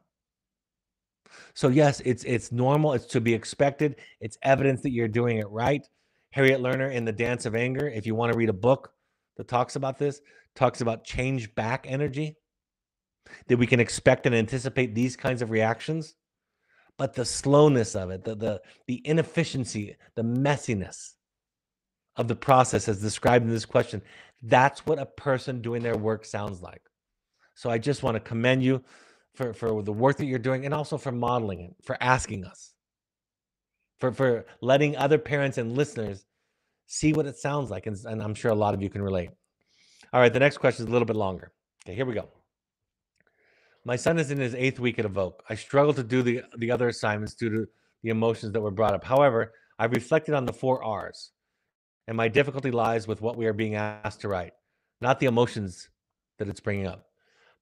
So yes, it's normal. It's to be expected. It's evidence that you're doing it right. Harriet Lerner in The Dance of Anger, if you want to read a book that talks about this, talks about change back energy, that we can expect and anticipate these kinds of reactions, but the slowness of it, the inefficiency, the messiness of the process as described in this question, that's what a person doing their work sounds like. So I just want to commend you for the work that you're doing, and also for modeling it, for asking us, for letting other parents and listeners see what it sounds like. And I'm sure a lot of you can relate. All right, the next question is a little bit longer. Okay, here we go. My son is in his 8th week at Evoke. I struggle to do the other assignments due to the emotions that were brought up. However, I've reflected on the 4 R's, and my difficulty lies with what we are being asked to write, not the emotions that it's bringing up.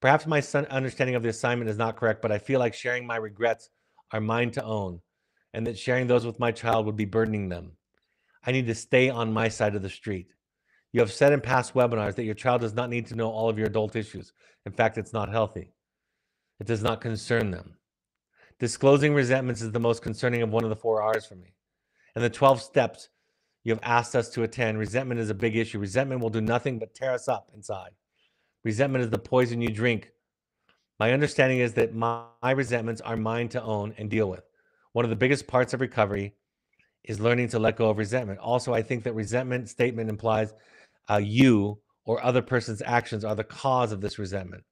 Perhaps my son's understanding of the assignment is not correct, but I feel like sharing my regrets are mine to own, and that sharing those with my child would be burdening them. I need to stay on my side of the street. You have said in past webinars that your child does not need to know all of your adult issues. In fact, it's not healthy. It does not concern them. Disclosing resentments is the most concerning of one of the 4 R's for me. And the 12 steps you have asked us to attend, resentment is a big issue. Resentment will do nothing but tear us up inside. Resentment is the poison you drink. My understanding is that my resentments are mine to own and deal with. One of the biggest parts of recovery is learning to let go of resentment. Also, I think that resentment statement implies you or other person's actions are the cause of this resentment.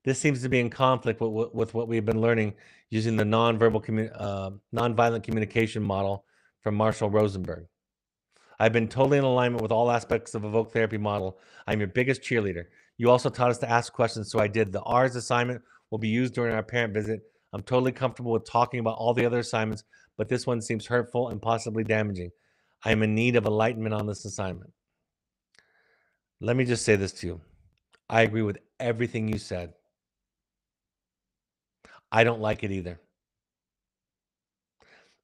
This seems to be in conflict with what we've been learning using the nonviolent communication model from Marshall Rosenberg. I've been totally in alignment with all aspects of Evoke Therapy model. I'm your biggest cheerleader. You also taught us to ask questions, so I did. The R's assignment will be used during our parent visit. I'm totally comfortable with talking about all the other assignments, but this one seems hurtful and possibly damaging. I am in need of enlightenment on this assignment. Let me just say this to you. I agree with everything you said. I don't like it either.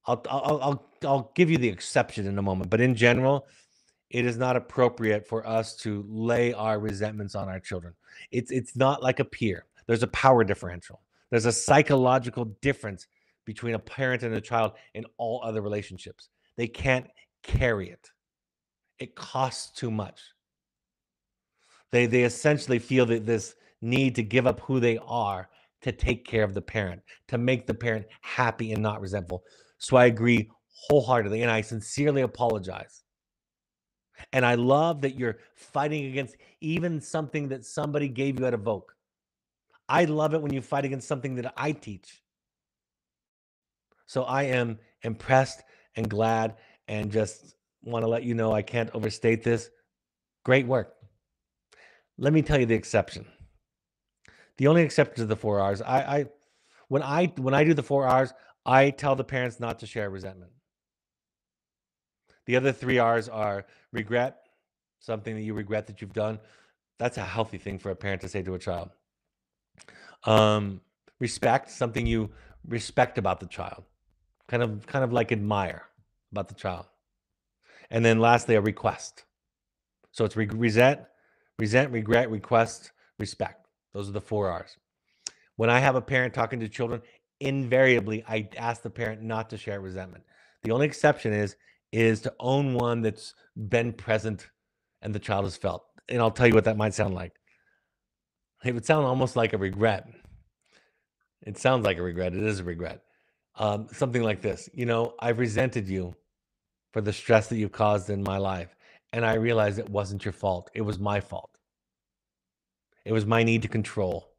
I'll give you the exception in a moment, but in general, it is not appropriate for us to lay our resentments on our children. It's not like a peer. There's a power differential. There's a psychological difference between a parent and a child in all other relationships. They can't carry it. It costs too much. They essentially feel that this need to give up who they are to take care of the parent, to make the parent happy and not resentful. So I agree wholeheartedly, and I sincerely apologize. And I love that you're fighting against even something that somebody gave you at Evoke. I love it when you fight against something that I teach. So I am impressed and glad, and just want to let you know I can't overstate this. Great work. Let me tell you the exception. The only exception to the 4 R's, when I do the 4 R's, I tell the parents not to share resentment. The other 3 R's are regret, something that you regret that you've done. That's a healthy thing for a parent to say to a child. Respect, something you respect about the child, kind of like admire about the child. And then lastly, a request. So it's resent, regret, request, respect. Those are the 4 R's. When I have a parent talking to children, invariably I ask the parent not to share resentment. The only exception is to own one that's been present and the child has felt. And I'll tell you what that might sound like. It would sound almost like a regret. It sounds like a regret. It is a regret. Something like this. I've resented you for the stress that you caused in my life. And I realized it wasn't your fault. It was my fault. It was my need to control.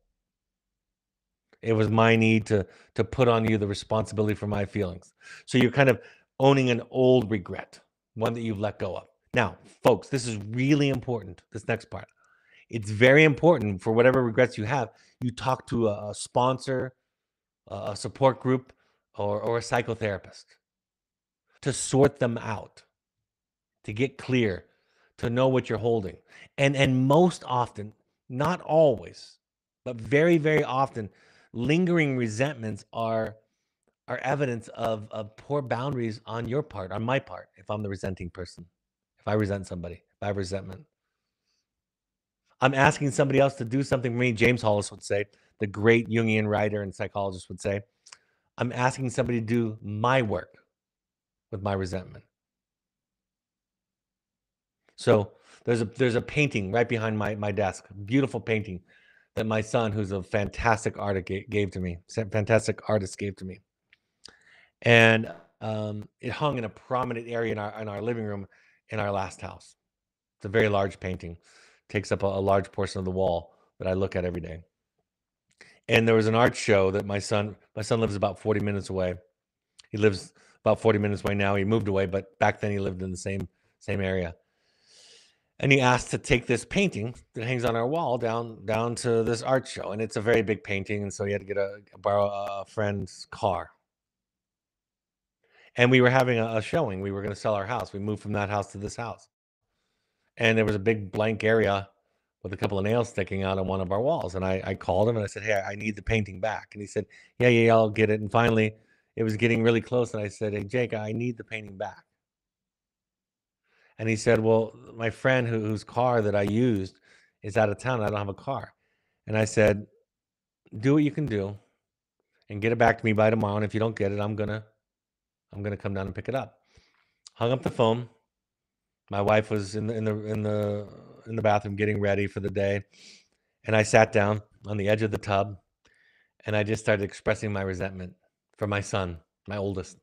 It was my need to put on you the responsibility for my feelings. So you're kind of owning an old regret, one that you've let go of. Now, folks, this is really important. This next part. It's very important for whatever regrets you have. You talk to a sponsor, a support group, or a psychotherapist to sort them out, to get clear, to know what you're holding. And most often, not always, but very, very often, lingering resentments are evidence of poor boundaries on your part, on my part, if I'm the resenting person. If I resent somebody, if I have resentment. I'm asking somebody else to do something for me. James Hollis would say, the great Jungian writer and psychologist would say, I'm asking somebody to do my work with my resentment. So there's a painting right behind my desk, beautiful painting that my son, who's a fantastic artist, gave to me. Fantastic artist gave to me, and it hung in a prominent area in our living room in our last house. It's a very large painting, takes up a large portion of the wall that I look at every day. And there was an art show that my son lives about 40 minutes away. He lives about 40 minutes away now. He moved away, but back then he lived in the same area. And he asked to take this painting that hangs on our wall down to this art show, and it's a very big painting, and so he had to borrow a friend's car. And we were having a showing. We were going to sell our house. We moved from that house to this house, and there was a big blank area with a couple of nails sticking out on one of our walls. And I called him and I said, "Hey, I need the painting back." And he said, "Yeah, yeah, yeah, I'll get it." And finally, it was getting really close, and I said, "Hey, Jake, I need the painting back." And he said, "Well, my friend whose car that I used is out of town. I don't have a car." And I said, "Do what you can do and get it back to me by tomorrow. And if you don't get it, I'm gonna come down and pick it up." Hung up the phone. My wife was in the bathroom getting ready for the day, and I sat down on the edge of the tub and I just started expressing my resentment for my son, my oldest.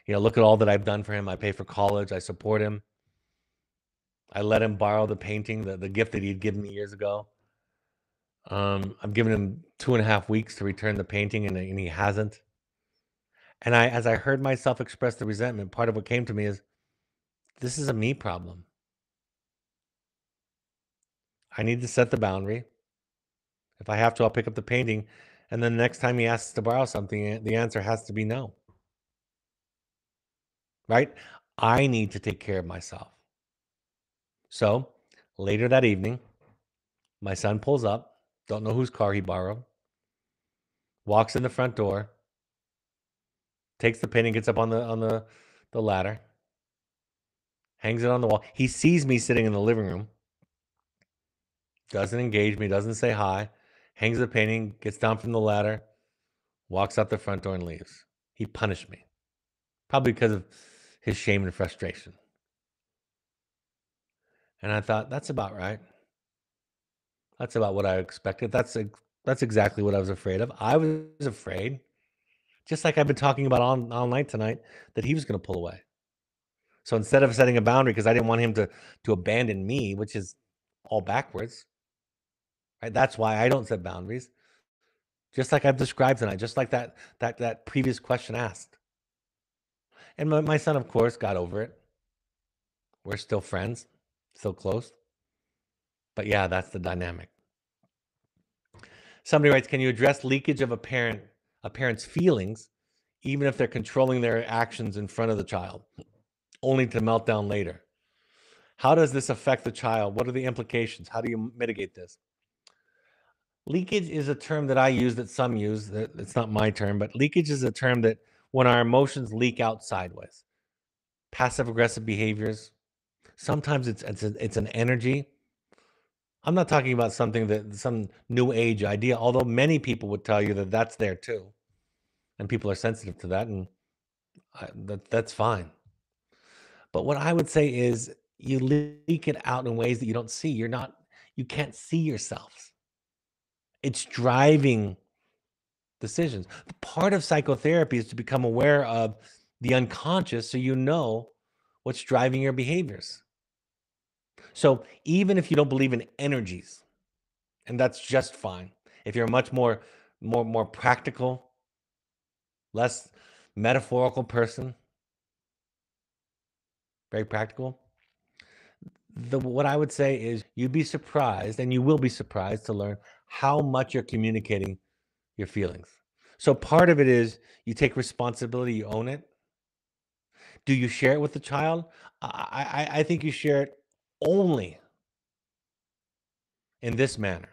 Look at all that I've done for him. I pay for college. I support him. I let him borrow the painting, the gift that he'd given me years ago. I'm giving him 2.5 weeks to return the painting, and he hasn't. And as I heard myself express the resentment, part of what came to me is, this is a me problem. I need to set the boundary. If I have to, I'll pick up the painting. And then the next time he asks to borrow something, the answer has to be no, right? I need to take care of myself. So later that evening, my son pulls up, don't know whose car he borrowed, walks in the front door, takes the painting, gets up on the ladder, hangs it on the wall. He sees me sitting in the living room, doesn't engage me, doesn't say hi, hangs the painting, gets down from the ladder, walks out the front door and leaves. He punished me, probably because of his shame and frustration. And I thought, that's about right. That's about what I expected. That's exactly what I was afraid of. I was afraid, just like I've been talking about all night tonight, that he was going to pull away. So instead of setting a boundary, because I didn't want him to abandon me, which is all backwards, right? That's why I don't set boundaries. Just like I've described tonight, just like that previous question asked. And my son, of course, got over it. We're still friends, still close. But yeah, that's the dynamic. Somebody writes, can you address leakage of a parent's feelings, even if they're controlling their actions in front of the child, only to melt down later? How does this affect the child? What are the implications? How do you mitigate this? Leakage is a term that I use that some use. It's not my term, but leakage is a term that when our emotions leak out sideways, passive aggressive behaviors. Sometimes it's an energy. I'm not talking about something that some new age idea, although many people would tell you that that's there too, and people are sensitive to that, and that's fine. But what I would say is you leak it out in ways that you don't see. You can't see yourselves. It's driving decisions. Part of psychotherapy is to become aware of the unconscious so you know what's driving your behaviors. So even if you don't believe in energies, and that's just fine. If you're a much more practical, less metaphorical person, very practical, what I would say is you'd be surprised, and you will be surprised to learn how much you're communicating your feelings. So part of it is you take responsibility, you own it. Do you share it with the child? I think you share it only in this manner.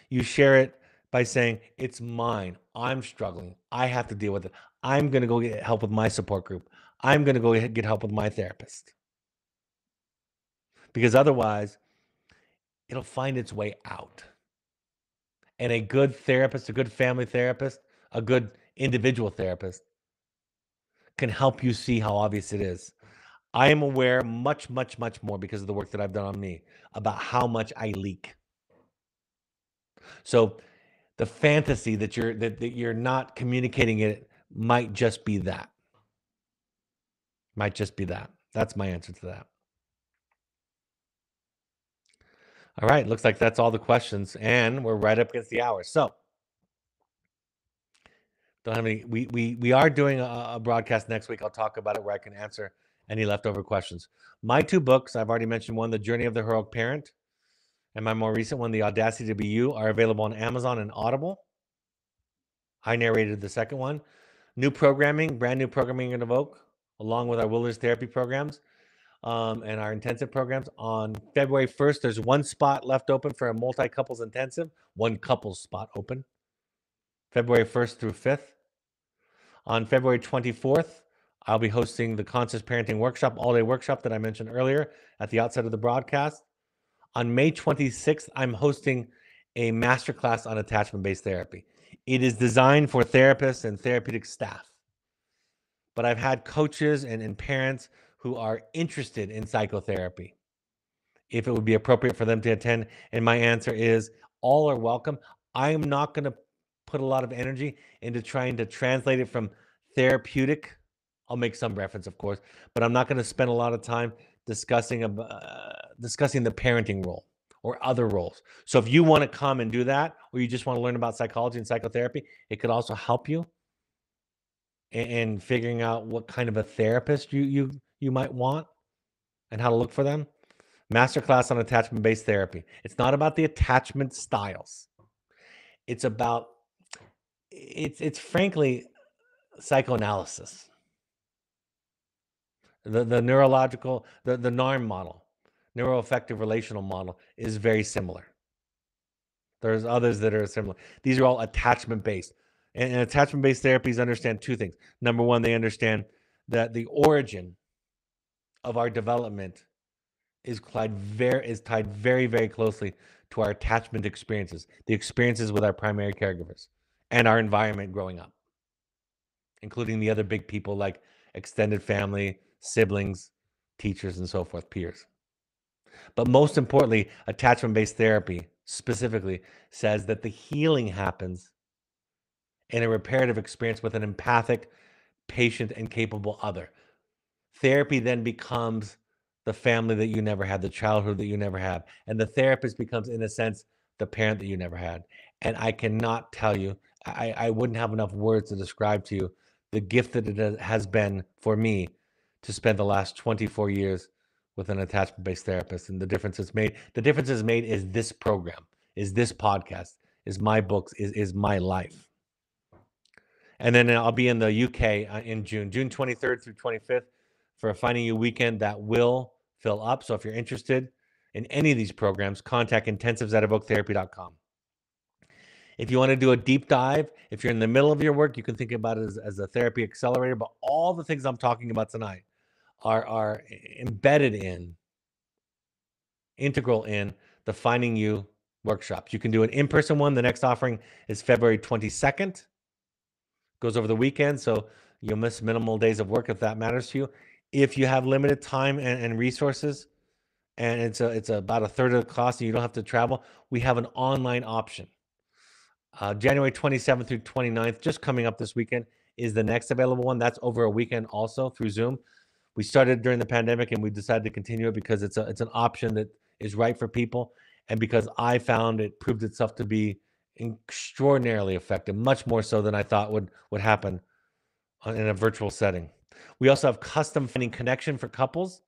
You share it by saying, it's mine. I'm struggling. I have to deal with it. I'm going to go get help with my support group. I'm going to go get help with my therapist. Because otherwise, it'll find its way out. And a good therapist, a good family therapist, a good individual therapist can help you see how obvious it is. I am aware much more because of the work that I've done on me about how much I leak. So the fantasy that you're not communicating it might just be that. Might just be that. That's my answer to that. All right, looks like that's all the questions, and we're right up against the hour. So don't have any. We are doing a broadcast next week. I'll talk about it where I can answer any leftover questions. My two books, I've already mentioned one, The Journey of the Heroic Parent, and my more recent one, The Audacity to Be You, are available on Amazon and Audible. I narrated the second one. Brand new programming in Evoke, along with our Wilderness Therapy programs and our intensive programs. On February 1st, there's one spot left open for a multi-couples intensive, one couples spot open, February 1st through 5th. On February 24th, I'll be hosting the Conscious Parenting Workshop, all-day workshop that I mentioned earlier at the outset of the broadcast. On May 26th, I'm hosting a masterclass on attachment-based therapy. It is designed for therapists and therapeutic staff. But I've had coaches and parents who are interested in psychotherapy, if it would be appropriate for them to attend. And my answer is all are welcome. I am not going to put a lot of energy into trying to translate it from therapeutic. I'll make some reference, of course, but I'm not going to spend a lot of time discussing the parenting role or other roles. So if you want to come and do that, or you just want to learn about psychology and psychotherapy, it could also help you in figuring out what kind of a therapist you might want and how to look for them. Masterclass on attachment-based therapy. It's not about the attachment styles. It's about it's frankly psychoanalysis. The neurological, the NARM model, neuroaffective relational model, is very similar. There's others that are similar. These are all attachment-based. And attachment-based therapies understand two things. Number one, they understand that the origin of our development is tied very, very closely to our attachment experiences, the experiences with our primary caregivers and our environment growing up, including the other big people like extended family, siblings, teachers, and so forth, peers. But most importantly, attachment-based therapy specifically says that the healing happens in a reparative experience with an empathic, patient, and capable other. Therapy then becomes the family that you never had, the childhood that you never had. And the therapist becomes, in a sense, the parent that you never had. And I cannot tell you, I wouldn't have enough words to describe to you the gift that it has been for me to spend the last 24 years with an attachment-based therapist, and the difference it's made. The difference it's made is this program, is this podcast, is my books, is my life. And then I'll be in the UK in June 23rd through 25th for a Finding You weekend that will fill up. So if you're interested in any of these programs, contact intensives@evoketherapy.com. If you want to do a deep dive, if you're in the middle of your work, you can think about it as a therapy accelerator. But all the things I'm talking about tonight are embedded in, integral in the Finding You workshops. You can do an in-person one. The next offering is February 22nd. Goes over the weekend, so you'll miss minimal days of work if that matters to you. If you have limited time and resources, and it's about a third of the cost, and you don't have to travel, we have an online option. January 27th through 29th, just coming up this weekend, is the next available one. That's over a weekend also through Zoom. We started during the pandemic, and we decided to continue it because it's an option that is right for people, and because I found it proved itself to be extraordinarily effective, much more so than I thought would happen in a virtual setting. We also have custom finding connection for couples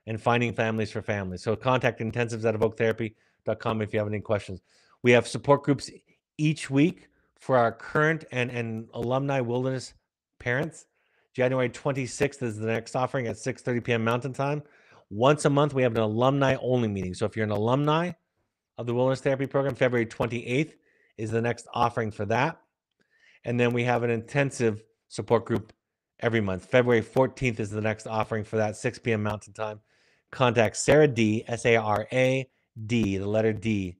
and finding families for families. So contact intensives@evoketherapy.com if you have any questions. We have support groups each week for our current and alumni wilderness parents. January 26th is the next offering at 6:30 p.m. Mountain Time. Once a month, we have an alumni only meeting. So if you're an alumni of the Wilderness Therapy Program, February 28th is the next offering for that. And then we have an intensive support group every month. February 14th is the next offering for that, 6 p.m. Mountain Time. Contact Sarah D, S-A-R-A-D, the letter D,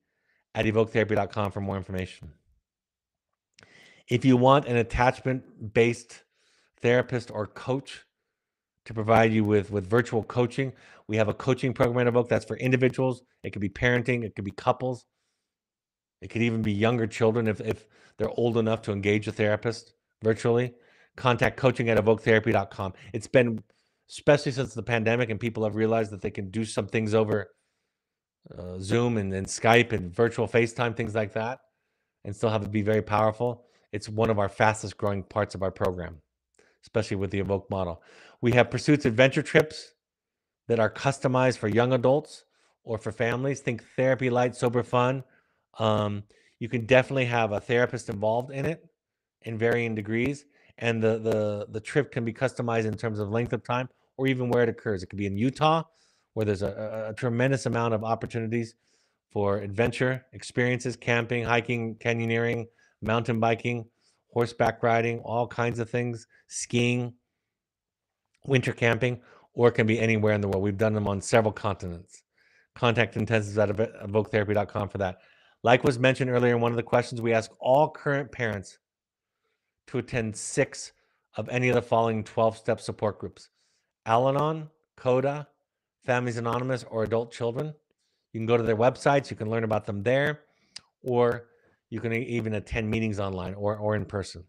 at evoketherapy.com for more information. If you want an attachment-based therapist or coach to provide you with virtual coaching, we have a coaching program at Evoke that's for individuals. It could be parenting. It could be couples. It could even be younger children if they're old enough to engage a therapist virtually. Contact coaching@evoketherapy.com. It's been, especially since the pandemic and people have realized that they can do some things over Zoom and Skype and virtual FaceTime, things like that, and still have it be very powerful. It's one of our fastest growing parts of our program, especially with the Evoke model. We have Pursuits Adventure Trips that are customized for young adults or for families. Think therapy light, sober fun. You can definitely have a therapist involved in it in varying degrees, and the trip can be customized in terms of length of time or even where it occurs. It could be in Utah, where there's a tremendous amount of opportunities for adventure experiences, camping, hiking, canyoneering, mountain biking, horseback riding, all kinds of things, skiing, winter camping, or it can be anywhere in the world. We've done them on several continents. Contact intensives@evoketherapy.com for that. Like was mentioned earlier in one of the questions, we ask all current parents to attend 6 of any of the following 12-step support groups: Al-Anon, CODA, Families Anonymous, or Adult Children. You can go to their websites. You can learn about them there, or you can even attend meetings online or in person.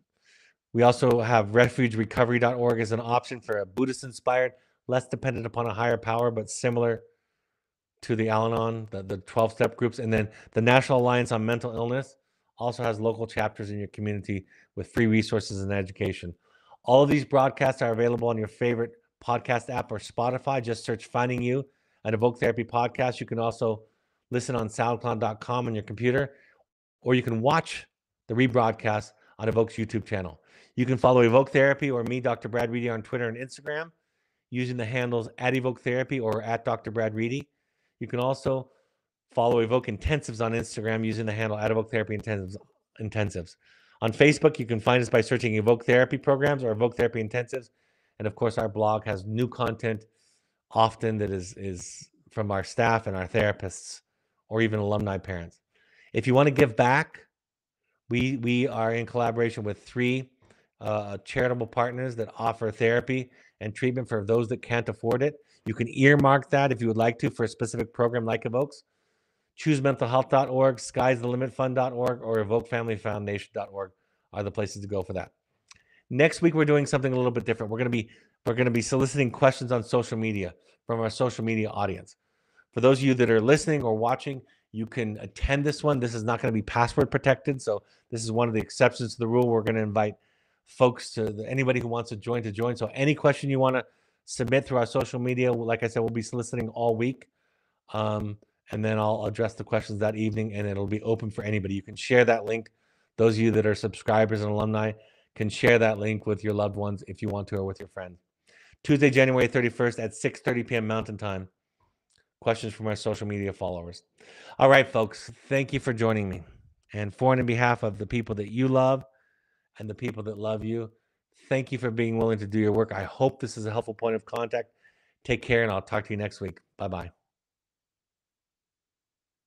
We also have refugerecovery.org as an option for a Buddhist-inspired, less dependent upon a higher power, but similar to the Al-Anon, the 12-step groups. And then the National Alliance on Mental Illness also has local chapters in your community with free resources and education. All of these broadcasts are available on your favorite podcast app or Spotify. Just search Finding You at Evoke Therapy Podcast. You can also listen on SoundCloud.com on your computer, or you can watch the rebroadcast on Evoke's YouTube channel. You can follow Evoke Therapy or me, Dr. Brad Reedy, on Twitter and Instagram using the handles @Evoke Therapy or @Dr. Brad Reedy. You can also follow Evoke Intensives on Instagram using the handle @Evoke Therapy Intensives. On Facebook, you can find us by searching Evoke Therapy Programs or Evoke Therapy Intensives. And of course, our blog has new content often that is from our staff and our therapists or even alumni parents. If you want to give back, we are in collaboration with 3 charitable partners that offer therapy and treatment for those that can't afford it. You can earmark that if you would like to for a specific program like Evoke's. ChooseMentalHealth.org, Sky'sTheLimitFund.org, or EvokeFamilyFoundation.org are the places to go for that. Next week, we're doing something a little bit different. We're going to be soliciting questions on social media from our social media audience. For those of you that are listening or watching, you can attend this one. This is not going to be password protected, so this is one of the exceptions to the rule. We're going to invite folks anybody who wants to join. So any question you want to submit through our social media, like I said, we'll be soliciting all week. and then I'll address the questions that evening, and it'll be open for anybody. You can share that link. Those of you that are subscribers and alumni can share that link with your loved ones if you want to, or with your friends. Tuesday, January 31st at 6:30 p.m. Mountain Time. Questions from our social media followers. All right, folks, thank you for joining me. And for and on behalf of the people that you love and the people that love you, thank you for being willing to do your work. I hope this is a helpful point of contact. Take care, and I'll talk to you next week. Bye-bye.